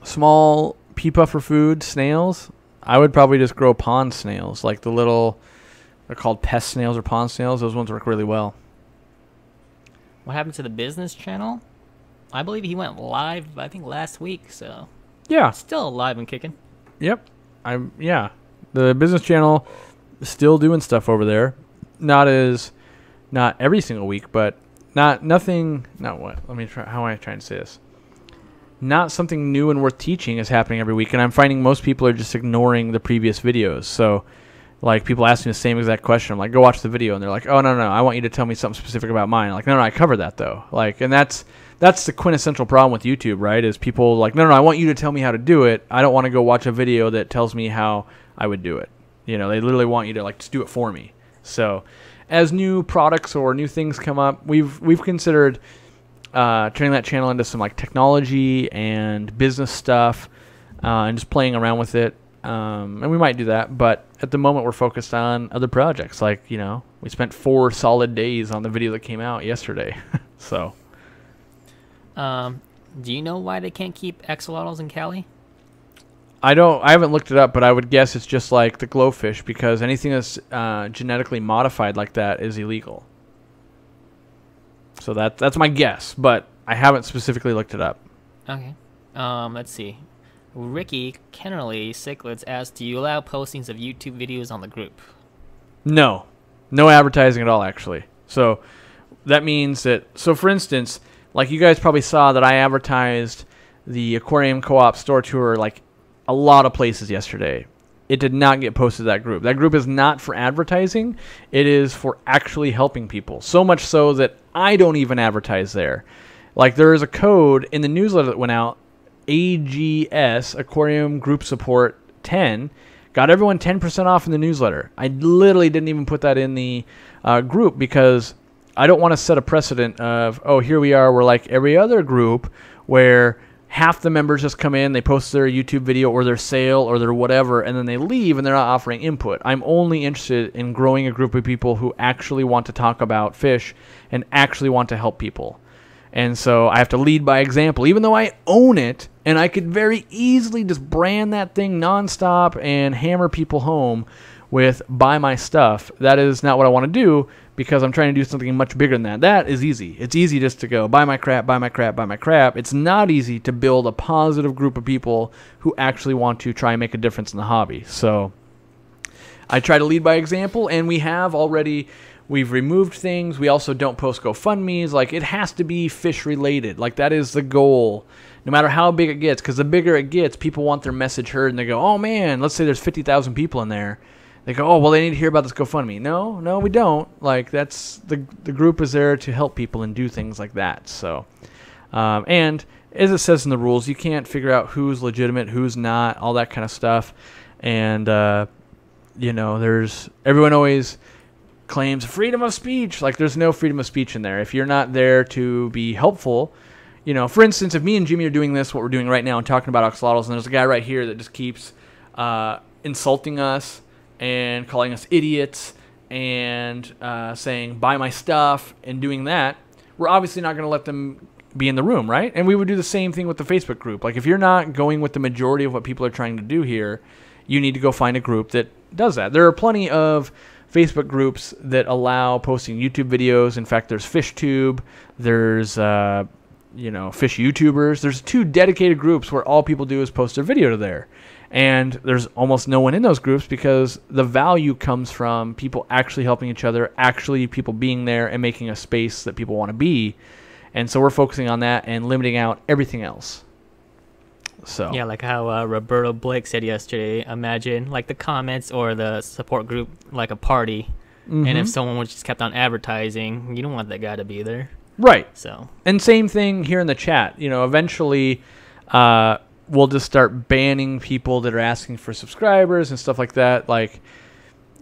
Small pea puffer food snails. I would probably just grow pond snails, like the little... They're called pest snails or pond snails. Those ones work really well. What happened to the business channel? I believe he went live, I think, last week, so... Yeah. Still alive and kicking. Yep. Yeah. The business channel is still doing stuff over there. Not every single week, but not what? Let me try. How am I trying to say this? Not something new and worth teaching is happening every week, and I'm finding most people are just ignoring the previous videos. So, like, people ask me the same exact question. I'm like, go watch the video, and they're like, oh, no, I want you to tell me something specific about mine. I'm like, no, I covered that, though. Like, and that's the quintessential problem with YouTube, right? Is people like, no, I want you to tell me how to do it. I don't want to go watch a video that tells me how I would do it. You know, they literally want you to, like, just do it for me. So, as new products or new things come up, we've considered turning that channel into some, like, technology and business stuff and just playing around with it. And we might do that, but at the moment we're focused on other projects. Like, you know, we spent 4 solid days on the video that came out yesterday. So, do you know why they can't keep axolotls in Cali? I haven't looked it up, but I would guess it's just like the glowfish, because anything that's genetically modified like that is illegal. So that's my guess, but I haven't specifically looked it up. Okay. Let's see. Ricky Kennerly Cichlids asked, do you allow postings of YouTube videos on the group? No advertising at all, actually. So that means that, so for instance, like you guys probably saw that I advertised the Aquarium Co-op store tour like a lot of places yesterday. It did not get posted to that group. That group is not for advertising. It is for actually helping people. So much so that I don't even advertise there. Like, there is a code in the newsletter that went out, AGS, Aquarium Group Support 10, got everyone 10% off in the newsletter. I literally didn't even put that in the group because I don't want to set a precedent of, oh, here we are, we're like every other group where half the members just come in, they post their YouTube video or their sale or their whatever, and then they leave and they're not offering input. I'm only interested in growing a group of people who actually want to talk about fish and actually want to help people. And so I have to lead by example, even though I own it, and I could very easily just brand that thing nonstop and hammer people home with buy my stuff. That is not what I want to do, because I'm trying to do something much bigger than that. That is easy. It's easy just to go buy my crap, buy my crap, buy my crap. It's not easy to build a positive group of people who actually want to try and make a difference in the hobby. So I try to lead by example, and we've removed things. We also don't post GoFundMes. Like, it has to be fish related. Like, that is the goal, no matter how big it gets, because the bigger it gets, people want their message heard, and they go, oh man, let's say there's 50,000 people in there. They go, oh, well, they need to hear about this GoFundMe. No, we don't. Like, that's the group is there to help people and do things like that. So, and as it says in the rules, you can't figure out who's legitimate, who's not, all that kind of stuff. And, you know, everyone always claims freedom of speech. Like, there's no freedom of speech in there. If you're not there to be helpful, you know, for instance, if me and Jimmy are doing what we're doing right now and talking about axolotls, and there's a guy right here that just keeps insulting us and calling us idiots and saying, buy my stuff, and doing that, we're obviously not going to let them be in the room, right? And we would do the same thing with the Facebook group. Like, if you're not going with the majority of what people are trying to do here, you need to go find a group that does that. There are plenty of Facebook groups that allow posting YouTube videos. In fact, there's FishTube, there's fish YouTubers. There's 2 dedicated groups where all people do is post their video to there. And there's almost no one in those groups because the value comes from people actually helping each other, actually people being there and making a space that people want to be. And so we're focusing on that and limiting out everything else. So yeah, like how Roberto Blake said yesterday, imagine like the comments or the support group like a party, and if someone just kept on advertising, you don't want that guy to be there. Right. So, and same thing here in the chat. You know, eventually we'll just start banning people that are asking for subscribers and stuff like that. Like,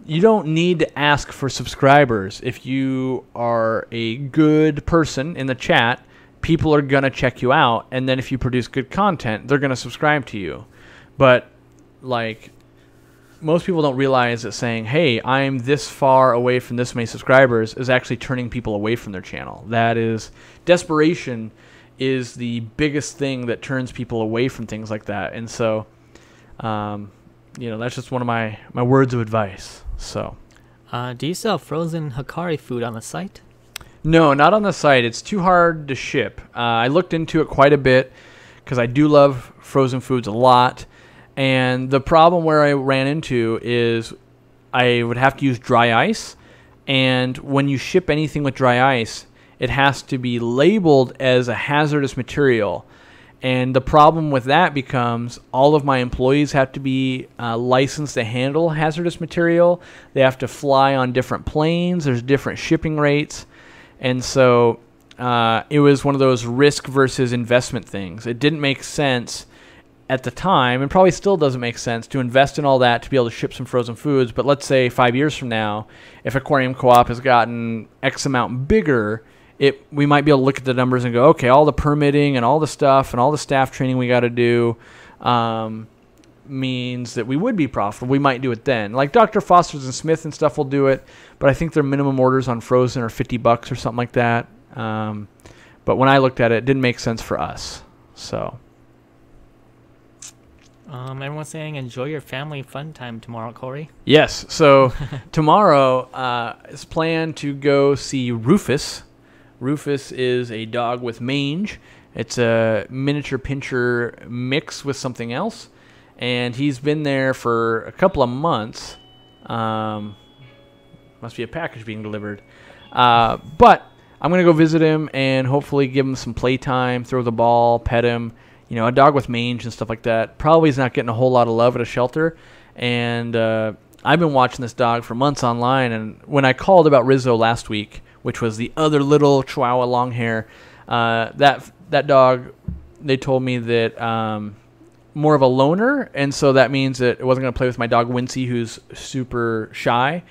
you don't need to ask for subscribers. If you are a good person in the chat, people are going to check you out. And then if you produce good content, they're going to subscribe to you. But, like, most people don't realize that saying, hey, I'm this far away from this many subscribers is actually turning people away from their channel. That is, desperation is the biggest thing that turns people away from things like that. And so, that's just one of my words of advice. So, do you sell frozen Hikari food on the site? No, not on the site. It's too hard to ship. I looked into it quite a bit because I do love frozen foods a lot. And the problem where I ran into is I would have to use dry ice. And when you ship anything with dry ice, it has to be labeled as a hazardous material. And the problem with that becomes all of my employees have to be licensed to handle hazardous material. They have to fly on different planes. There's different shipping rates. And so it was one of those risk versus investment things. It didn't make sense at the time, and probably still doesn't make sense, to invest in all that to be able to ship some frozen foods. But let's say 5 years from now, if Aquarium Co-op has gotten X amount bigger, we might be able to look at the numbers and go, okay, all the permitting and all the stuff and all the staff training we got to do means that we would be profitable. We might do it then. Like Dr. Foster's and Smith and stuff will do it, but I think their minimum orders on frozen are $50 or something like that. But when I looked at it, it didn't make sense for us. So. Everyone's saying enjoy your family fun time tomorrow, Corey. Yes. So tomorrow is planned to go see Rufus. Rufus is a dog with mange. It's a miniature pinscher mix with something else. And he's been there for a couple of months. Must be a package being delivered. But I'm going to go visit him and hopefully give him some playtime, throw the ball, pet him. You know, a dog with mange and stuff like that probably is not getting a whole lot of love at a shelter. And I've been watching this dog for months online. And when I called about Rizzo last week, which was the other little Chihuahua long hair, that dog, they told me that more of a loner. And so that means that it wasn't going to play with my dog Wincy, who's super shy.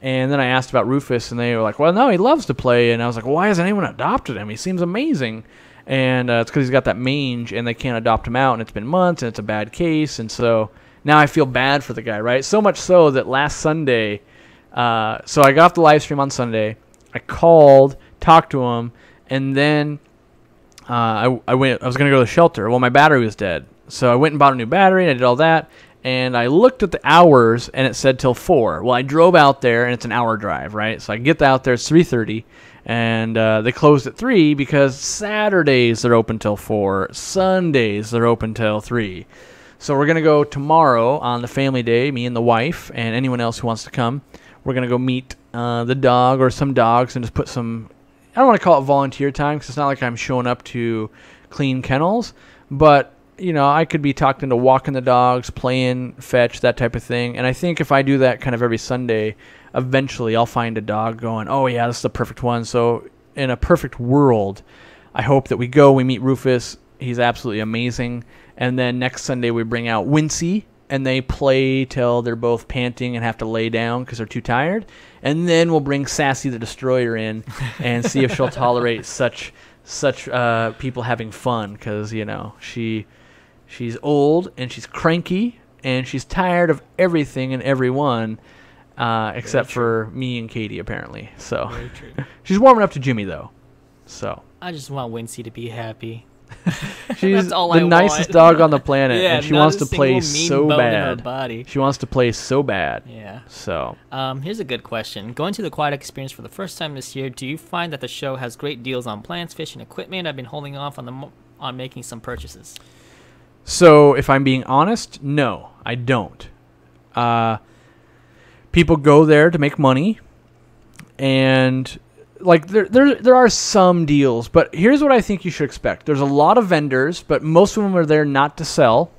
And then I asked about Rufus, and they were like, well, no, he loves to play. And I was like, well, why hasn't anyone adopted him? He seems amazing. And it's because he's got that mange, and they can't adopt him out, and it's been months, and it's a bad case. And so now I feel bad for the guy, right? So much so that last Sunday, so I got off the live stream on Sunday. I called, talked to him, and then I was going to go to the shelter. Well, my battery was dead. So I went and bought a new battery, and I did all that. And I looked at the hours, and it said till 4. Well, I drove out there, and it's an hour drive, right? So I get out there, it's 3:30. And they closed at 3 because Saturdays they're open till 4. Sundays they're open till 3. So we're going to go tomorrow on the family day, me and the wife and anyone else who wants to come. We're going to go meet the dog or some dogs and just put some, I don't want to call it volunteer time because it's not like I'm showing up to clean kennels. But, you know, I could be talked into walking the dogs, playing fetch, that type of thing. And I think if I do that kind of every Sunday, eventually I'll find a dog going, oh yeah, this is the perfect one. So in a perfect world, I hope that we meet Rufus. He's absolutely amazing. And then next Sunday we bring out Wincy, and they play till they're both panting and have to lay down because they're too tired. And then we'll bring Sassy the Destroyer in and see if she'll tolerate such people having fun, because, you know, she's old and she's cranky and she's tired of everything and everyone. Except for me and Katie, apparently. So Very true. She's warming up to Jimmy, though. So I just want Wincy to be happy. She's That's all the I nicest want. dog on the planet, Yeah, and she not wants a to play single mean so bone in her bad. body. She wants to play so bad. Yeah. So Here's a good question. Going to the Aquatic Experience for the first time this year, do you find that the show has great deals on plants, fish, and equipment? I've been holding off on making some purchases. So if I'm being honest, no, I don't. People go there to make money, and like there are some deals, but here's what I think you should expect. There's a lot of vendors, but most of them are there not to sell.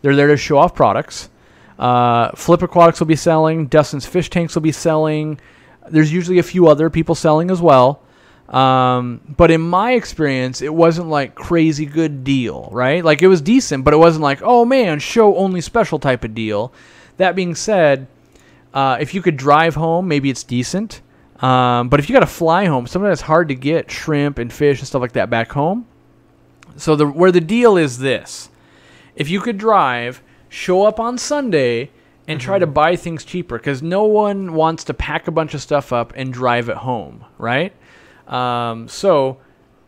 They're there to show off products. Flip Aquatics will be selling. Dustin's Fish Tanks will be selling. There's usually a few other people selling as well. But in my experience, it wasn't like crazy good deal, right? Like it was decent, but it wasn't like, oh man, show only special type of deal. That being said, If you could drive home, maybe it's decent. But if you got to fly home, sometimes it's hard to get shrimp and fish and stuff like that back home. So where the deal is this. If you could drive, show up on Sunday, and try to buy things cheaper, because no one wants to pack a bunch of stuff up and drive it home, right? So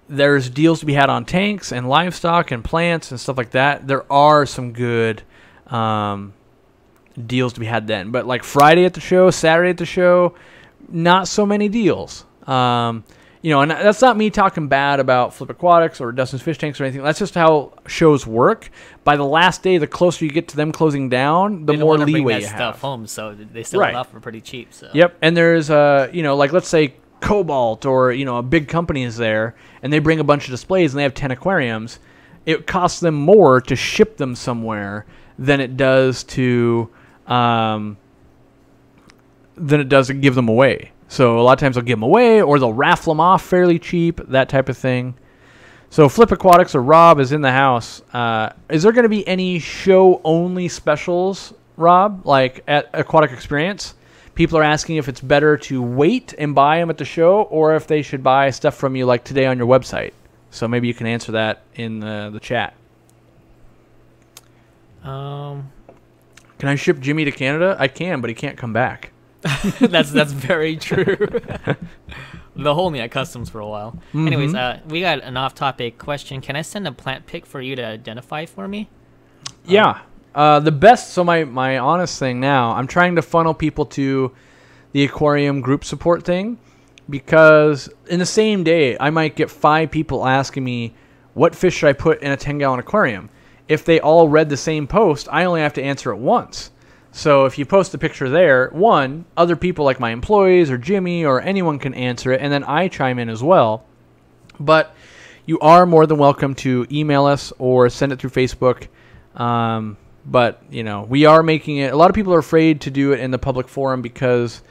there's deals to be had on tanks and livestock and plants and stuff like that. There are some good deals to be had then. But like Friday at the show, Saturday at the show, not so many deals. And that's not me talking bad about Flip Aquatics or Dustin's Fish Tanks or anything. That's just how shows work. By the last day, the closer you get to them closing down, the more leeway you have. Stuff home, so they sell it off for pretty cheap. So. Yep, and there's like let's say Cobalt or a big company is there, and they bring a bunch of displays and they have 10 aquariums. It costs them more to ship them somewhere than it does to give them away. So a lot of times they'll give them away, or they'll raffle them off fairly cheap, that type of thing. So Flip Aquatics, or Rob is in the house. Is there going to be any show-only specials, Rob, like at Aquatic Experience? People are asking if it's better to wait and buy them at the show, or if they should buy stuff from you like today on your website. So maybe you can answer that in the chat. Can I ship Jimmy to Canada? I can, but he can't come back. that's very true. They'll hold me at customs for a while. Mm-hmm. Anyways, we got an off-topic question. Can I send a plant pic for you to identify for me? Yeah. The best, so my honest thing now, I'm trying to funnel people to the aquarium group support thing, because in the same day, I might get 5 people asking me, what fish should I put in a 10-gallon aquarium? If they all read the same post, I only have to answer it once. So if you post a picture there, other people like my employees or Jimmy or anyone can answer it, and then I chime in as well. But you are more than welcome to email us or send it through Facebook. But, we are making it... A lot of people are afraid to do it in the public forum because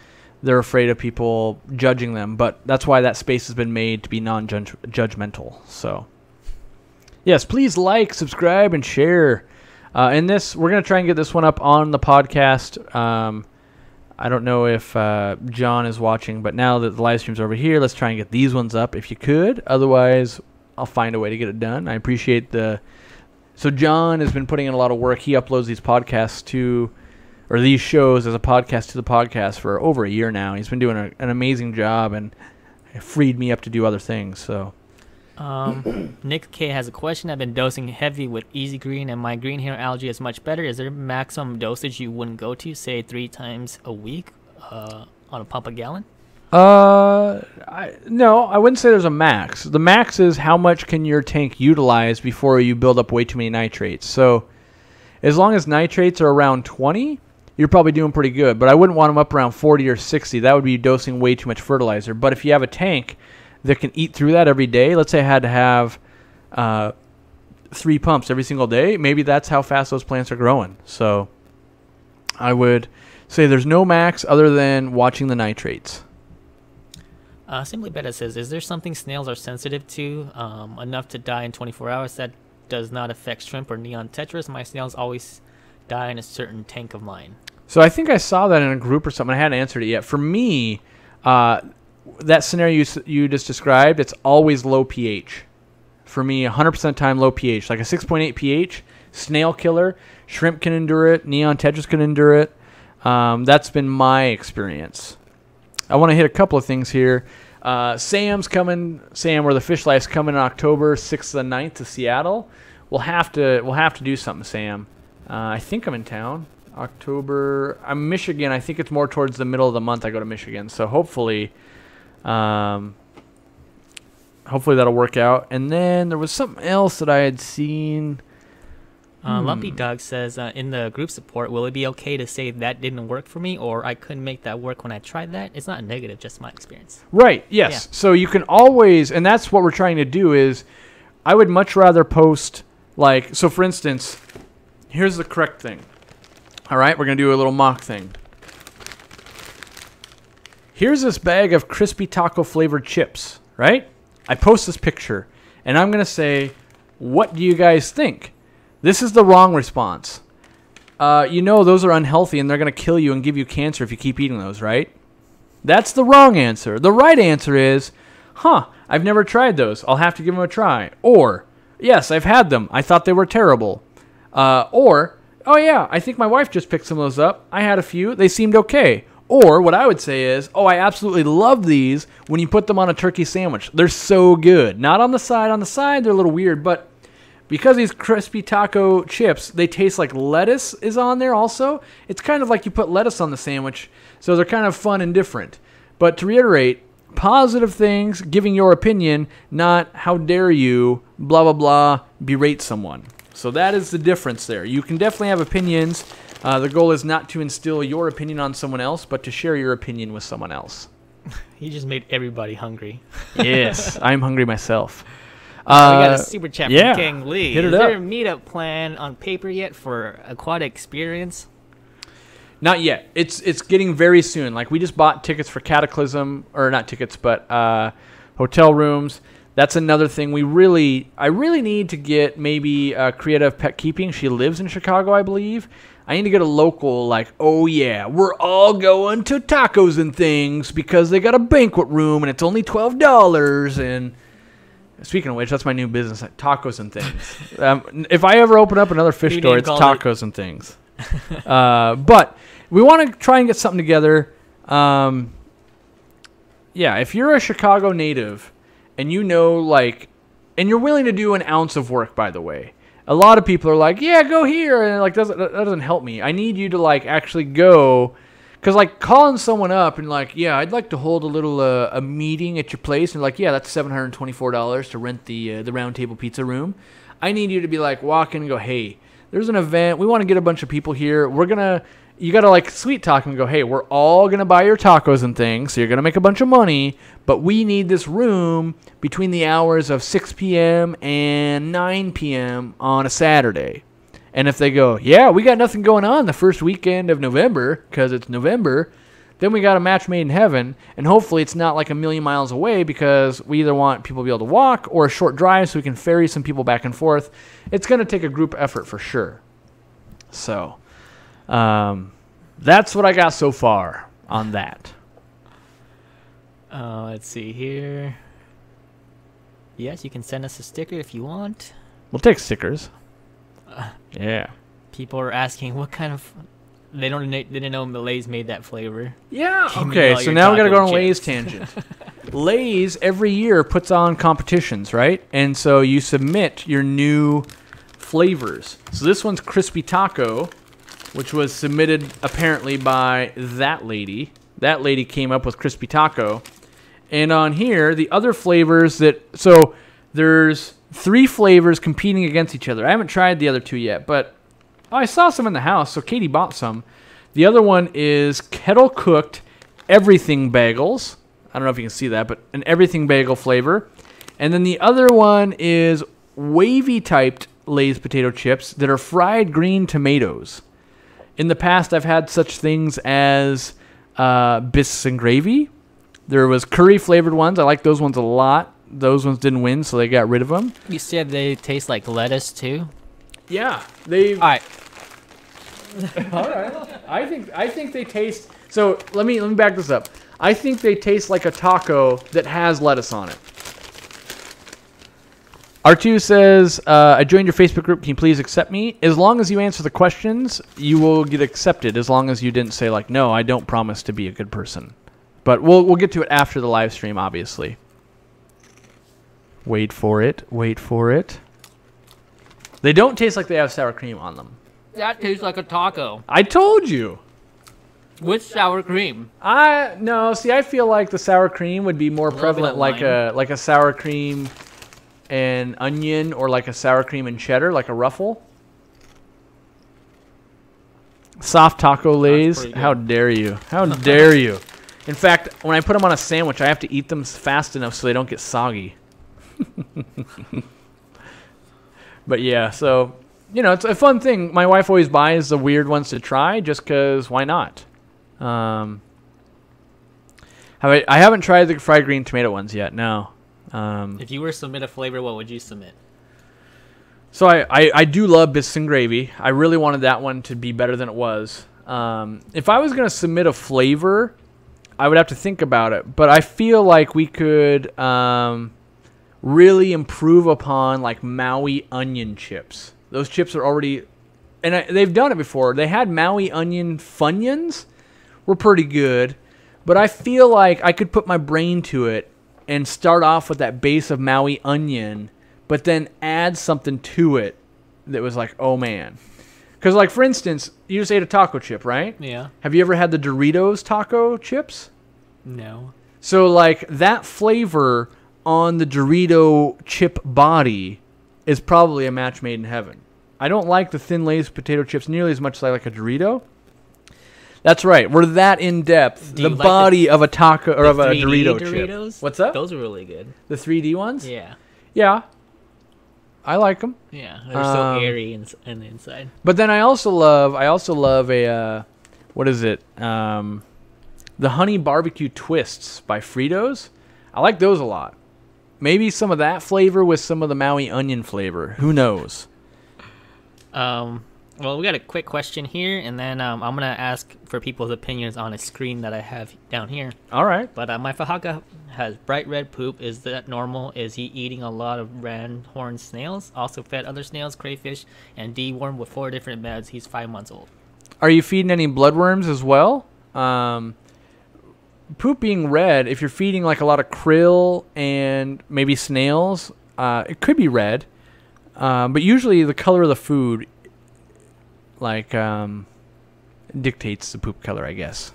they're afraid of people judging them. But that's why that space has been made to be non-judgmental. So, yes, please like, subscribe, and share. In this, we're going to try and get this one up on the podcast. I don't know if John is watching, but now that the live stream's over here, let's try and get these ones up if you could. Otherwise, I'll find a way to get it done. I appreciate So John has been putting in a lot of work. He uploads these podcasts these shows as a podcast to the podcast for over a year now. He's been doing an amazing job, and it freed me up to do other things, so... Nick K has a question. I've been dosing heavy with Easy Green, and my green hair algae is much better. Is there a maximum dosage you wouldn't go to, say 3 times a week on a pump a gallon? No, I wouldn't say there's a max. The max is how much can your tank utilize before you build up way too many nitrates. So as long as nitrates are around 20, you're probably doing pretty good. But I wouldn't want them up around 40 or 60. That would be dosing way too much fertilizer. But if you have a tank that can eat through that every day, let's say I had to have 3 pumps every single day, maybe that's how fast those plants are growing. So I would say there's no max other than watching the nitrates. Simply Beta says, is there something snails are sensitive to enough to die in 24 hours that does not affect shrimp or neon tetras? My snails always die in a certain tank of mine. So I think I saw that in a group or something. I hadn't answered it yet. For me, that scenario you just described, it's always low pH. For me, 100% time low pH. Like a 6.8 pH, snail killer, shrimp can endure it, neon tetras can endure it. That's been my experience. I want to hit a couple of things here. Sam's coming. Sam, where the Fish Life's coming in October 6th to the 9th to Seattle. We'll have to do something, Sam. I think I'm in town. October. I'm Michigan. I think it's more towards the middle of the month I go to Michigan. So hopefully that'll work out. And then there was something else that I had seen. Lumpy Dog says, in the group support, will it be okay to say that didn't work for me, or I couldn't make that work when I tried that? It's not a negative, just my experience. Right, yes. Yeah. So you can always, and that's what we're trying to do is, I would much rather post, like, so for instance, here's the correct thing. All right, we're going to do a little mock thing. Here's this bag of crispy taco flavored chips, right? I post this picture, and I'm going to say, what do you guys think? This is the wrong response. you know those are unhealthy and they're going to kill you and give you cancer if you keep eating those, right? That's the wrong answer. The right answer is, I've never tried those. I'll have to give them a try. Or, yes, I've had them. I thought they were terrible. Or, oh yeah, I think my wife just picked some of those up. I had a few. They seemed okay. Or what I would say is, I absolutely love these when you put them on a turkey sandwich. They're so good. Not on the side. On the side, they're a little weird, but because these crispy taco chips, they taste like lettuce is on there also. It's kind of like you put lettuce on the sandwich, so they're kind of fun and different. But to reiterate, positive things, giving your opinion, not how dare you, blah, blah, blah, berate someone. So that is the difference there. You can definitely have opinions. The goal is not to instill your opinion on someone else, but to share your opinion with someone else. He just made everybody hungry. Yes, I'm hungry myself. We got a super chat from King Lee. Hit it Is up. there a meetup plan on paper yet for aquatic experience? Not yet. It's getting very soon. Like we just bought tickets for Cataclysm, or not tickets, but hotel rooms. That's another thing. I really need to get maybe Creative Pet Keeping. She lives in Chicago, I believe. I need to get a local, like, oh yeah, we're all going to tacos and things because they got a banquet room and it's only $12. And speaking of which, that's my new business, like tacos and things. If I ever open up another fish store, it's tacos and things. But we want to try and get something together. Yeah, if you're a Chicago native and you know, like, and you're willing to do an ounce of work, by the way. A lot of people are like, yeah, go here, and like that doesn't help me. I need you to like actually go, because like calling someone up and like, yeah, I'd like to hold a little a meeting at your place, and like, yeah, that's $724 to rent the round table pizza room. I need you to be like walk in and go, hey, there's an event. We want to get a bunch of people here. You got to like sweet talk them and go, hey, we're all going to buy your tacos and things, so you're going to make a bunch of money, but we need this room between the hours of 6 p.m. and 9 p.m. on a Saturday. And if they go, yeah, we got nothing going on the first weekend of November because it's November, then we got a match made in heaven, and hopefully it's not like a million miles away because we either want people to be able to walk or a short drive so we can ferry some people back and forth. It's going to take a group effort for sure. So that's what I got so far on that. Let's see here. Yes, you can send us a sticker if you want. We'll take stickers. Yeah. People are asking what kind of... They didn't know Lay's made that flavor. Yeah. Okay, so now we got to go on Lay's tangent. Lay's every year puts on competitions, right? And so you submit your new flavors. So this one's Crispy Taco, which was submitted apparently by that lady. That lady came up with Crispy Taco. And on here, the other flavors so there's 3 flavors competing against each other. I haven't tried the other 2 yet, but I saw some in the house, so Katie bought some. The other one is kettle-cooked everything bagels. I don't know if you can see that, but an everything bagel flavor. And then the other one is wavy-typed Lay's potato chips that are fried green tomatoes. In the past, I've had such things as biscuits and gravy. There was curry-flavored ones. I like those ones a lot. Those ones didn't win, so they got rid of them. You said they taste like lettuce, too? Yeah. All right. All right. I think they taste... So let me back this up. I think they taste like a taco that has lettuce on it. R2 says, I joined your Facebook group. Can you please accept me? As long as you answer the questions, you will get accepted. As long as you didn't say, like, no, I don't promise to be a good person. But we'll get to it after the live stream, obviously. Wait for it. Wait for it. They don't taste like they have sour cream on them. That tastes like a taco. I told you. With sour cream. No, see, I feel like the sour cream would be more prevalent like a sour cream and onion, or like a sour cream and cheddar, like a Ruffle. Soft taco Lays. How dare you? How dare you? In fact, when I put them on a sandwich, I have to eat them fast enough so they don't get soggy. But yeah, so, it's a fun thing. My wife always buys the weird ones to try just because why not? I haven't tried the fried green tomato ones yet, no. If you were to submit a flavor, what would you submit? So I do love biscuits and gravy. I really wanted that one to be better than it was. If I was going to submit a flavor, I would have to think about it. But I feel like we could really improve upon like Maui onion chips. Those chips are already, and they've done it before. They had Maui onion Funyuns, were pretty good. But I feel like I could put my brain to it and start off with that base of Maui onion, but then add something to it that was like, oh man. Because like, for instance, you just ate a taco chip, right? Yeah. Have you ever had the Doritos taco chips? No. So like that flavor on the Dorito chip body is probably a match made in heaven. I don't like the thin Lay's potato chips nearly as much as I like a Dorito. That's right. We're that in depth. The body of a taco or of a Dorito Doritos? chip. What's up? Those are really good. The 3D ones? Yeah. Yeah. I like them. Yeah, they're so airy in the inside. But then I also love a what is it? The honey barbecue twists by Fritos. I like those a lot. Maybe some of that flavor with some of the Maui onion flavor. Who knows? Well, we got a quick question here, and then I'm going to ask for people's opinions on a screen that I have down here. All right. But my Fahaka has bright red poop. Is that normal? Is he eating a lot of horned snails? Also fed other snails, crayfish, and dewormed with 4 different beds. He's 5 months old. Are you feeding any bloodworms as well? Poop being red, if you're feeding like a lot of krill and maybe snails, it could be red. But usually the color of the food like dictates the poop color, I guess.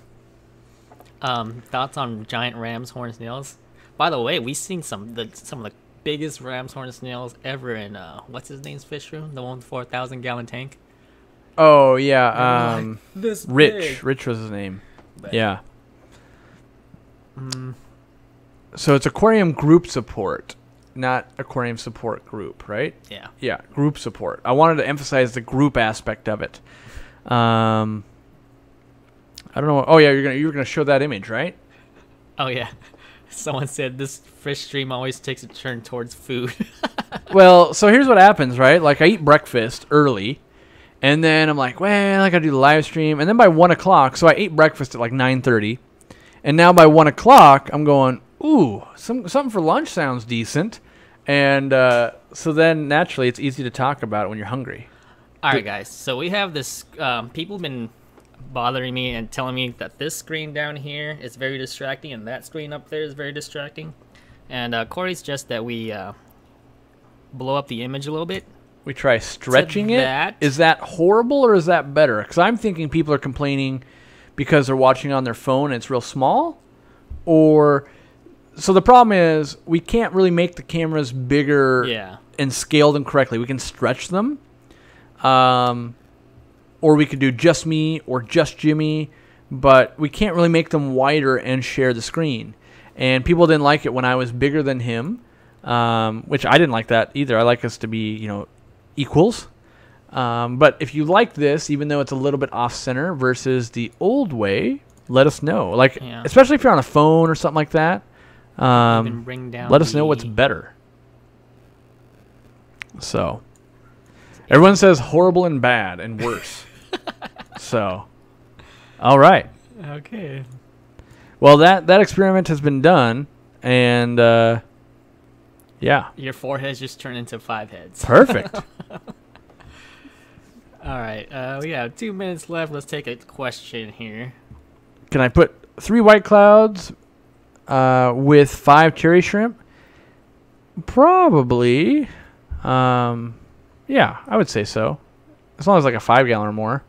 Thoughts on giant ram's horned snails? By the way, we've seen some of the biggest ram's horned snails ever in what's his name's fish room, the one with 4,000-gallon tank. Oh yeah, like this Rich. big. Rich was his name. But, yeah. So it's aquarium group support, not aquarium support group, right? Yeah. Yeah, group support. I wanted to emphasize the group aspect of it. I don't know. Oh yeah, you're gonna show that image, right? Oh yeah. Someone said this fish stream always takes a turn towards food. Well, so here's what happens, right? Like I eat breakfast early, and then I'm like, well, I gotta do the live stream, and then by 1 o'clock, so I ate breakfast at like 9:30, and now by 1 o'clock, I'm going, ooh, something for lunch sounds decent, and so then naturally it's easy to talk about it when you're hungry. All right, guys. So we have this. People have been bothering me and telling me that this screen down here is very distracting and that screen up there is very distracting. And Corey suggests that we blow up the image a little bit. We try stretching it. Is that horrible or is that better? Because I'm thinking people are complaining because they're watching on their phone and it's real small. Or so the problem is we can't really make the cameras bigger and scale them correctly. We can stretch them. Or we could do just me or just Jimmy, but we can't really make them wider and share the screen. And people didn't like it when I was bigger than him, which I didn't like that either. I like us to be, equals. But if you like this, even though it's a little bit off center versus the old way, let us know. Especially if you're on a phone or something like that, let us know what's better. So everyone says horrible and bad and worse. So, all right. Okay. Well, that experiment has been done, and yeah. Your 4 heads just turned into 5 heads. Perfect. All right. We have 2 minutes left. Let's take a question here. Can I put 3 white clouds with 5 cherry shrimp? Probably. Yeah, I would say so. As long as like a 5-gallon or more.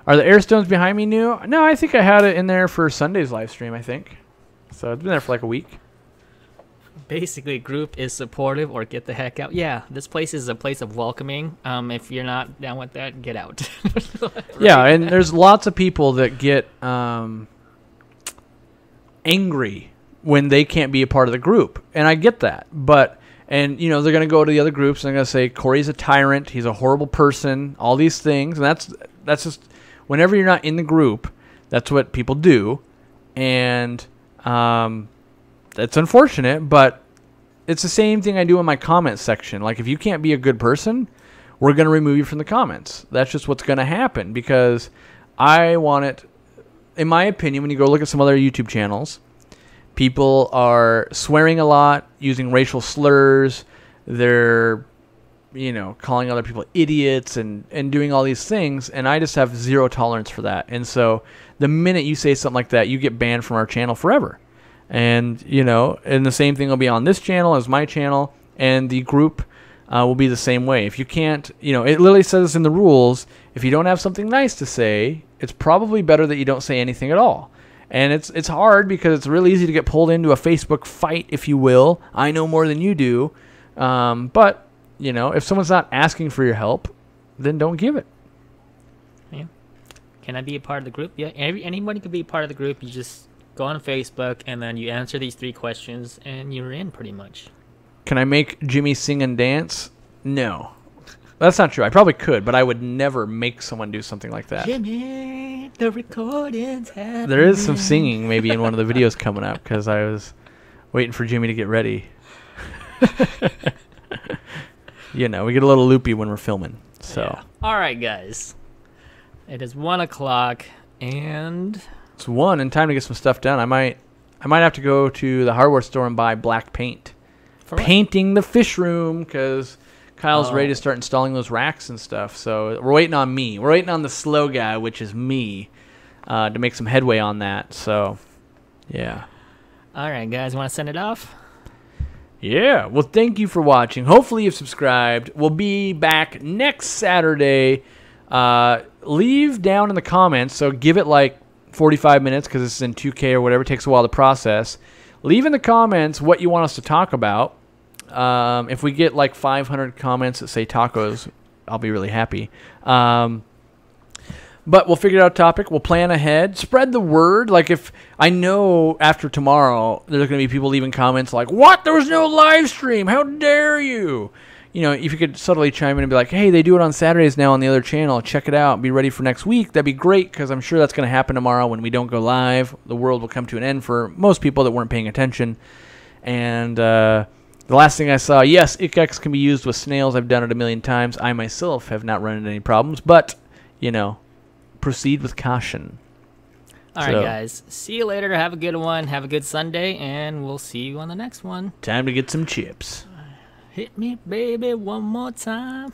Are the air stones behind me new? No, I think I had it in there for Sunday's live stream, I think. So it's been there for like a week. Basically, group is supportive or get the heck out. Yeah, this place is a place of welcoming. If you're not down with that, get out. Yeah, and there's lots of people that get angry when they can't be a part of the group. And I get that. And, they're going to go to the other groups and they're going to say, Corey's a tyrant. He's a horrible person. All these things. And that's just, whenever you're not in the group, that's what people do. And that's unfortunate, but it's the same thing I do in my comments section. Like, if you can't be a good person, we're going to remove you from the comments. That's just what's going to happen, because I want it, in my opinion, when you go look at some other YouTube channels, people are swearing a lot, using racial slurs. They're, calling other people idiots and doing all these things. And I just have zero tolerance for that. And so the minute you say something like that, you get banned from our channel forever. And, and the same thing will be on this channel as my channel. And the group will be the same way. If you can't, it literally says in the rules, if you don't have something nice to say, it's probably better that you don't say anything at all. And it's hard because it's really easy to get pulled into a Facebook fight, if you will. I know more than you do. But, if someone's not asking for your help, then don't give it. Yeah. Can I be a part of the group? Yeah, anybody can be a part of the group. You just go on Facebook, and then you answer these 3 questions, and you're in pretty much. Can I make Jimmy sing and dance? No. That's not true. I probably could, but I would never make someone do something like that. Jimmy, the recording's happening. There is some singing maybe in one of the videos coming up, because I was waiting for Jimmy to get ready. We get a little loopy when we're filming. So. Yeah. All right, guys. It is 1 o'clock, and it's 1 and time to get some stuff done. I might have to go to the hardware store and buy black paint. For what? Painting the fish room, because Kyle's ready to start installing those racks and stuff. So we're waiting on me. We're waiting on the slow guy, which is me, to make some headway on that. So, yeah. All right, guys. Want to send it off? Yeah. Well, thank you for watching. Hopefully you've subscribed. We'll be back next Saturday. Leave down in the comments. So give it like 45 minutes, because it's in 2K or whatever. It takes a while to process. Leave in the comments what you want us to talk about. If we get like 500 comments that say tacos, I'll be really happy. But we'll figure out a topic. We'll plan ahead. Spread the word. Like, if I know after tomorrow there's going to be people leaving comments like, "What? There was no live stream. How dare you?" If you could subtly chime in and be like, "Hey, they do it on Saturdays now on the other channel. Check it out. Be ready for next week." That'd be great, because I'm sure that's going to happen tomorrow when we don't go live. The world will come to an end for most people that weren't paying attention. And the last thing I saw, yes, ICX can be used with snails. I've done it a million times. I myself have not run into any problems, but, proceed with caution. All right, guys. See you later. Have a good one. Have a good Sunday, and we'll see you on the next one. Time to get some chips. Hit me, baby, one more time.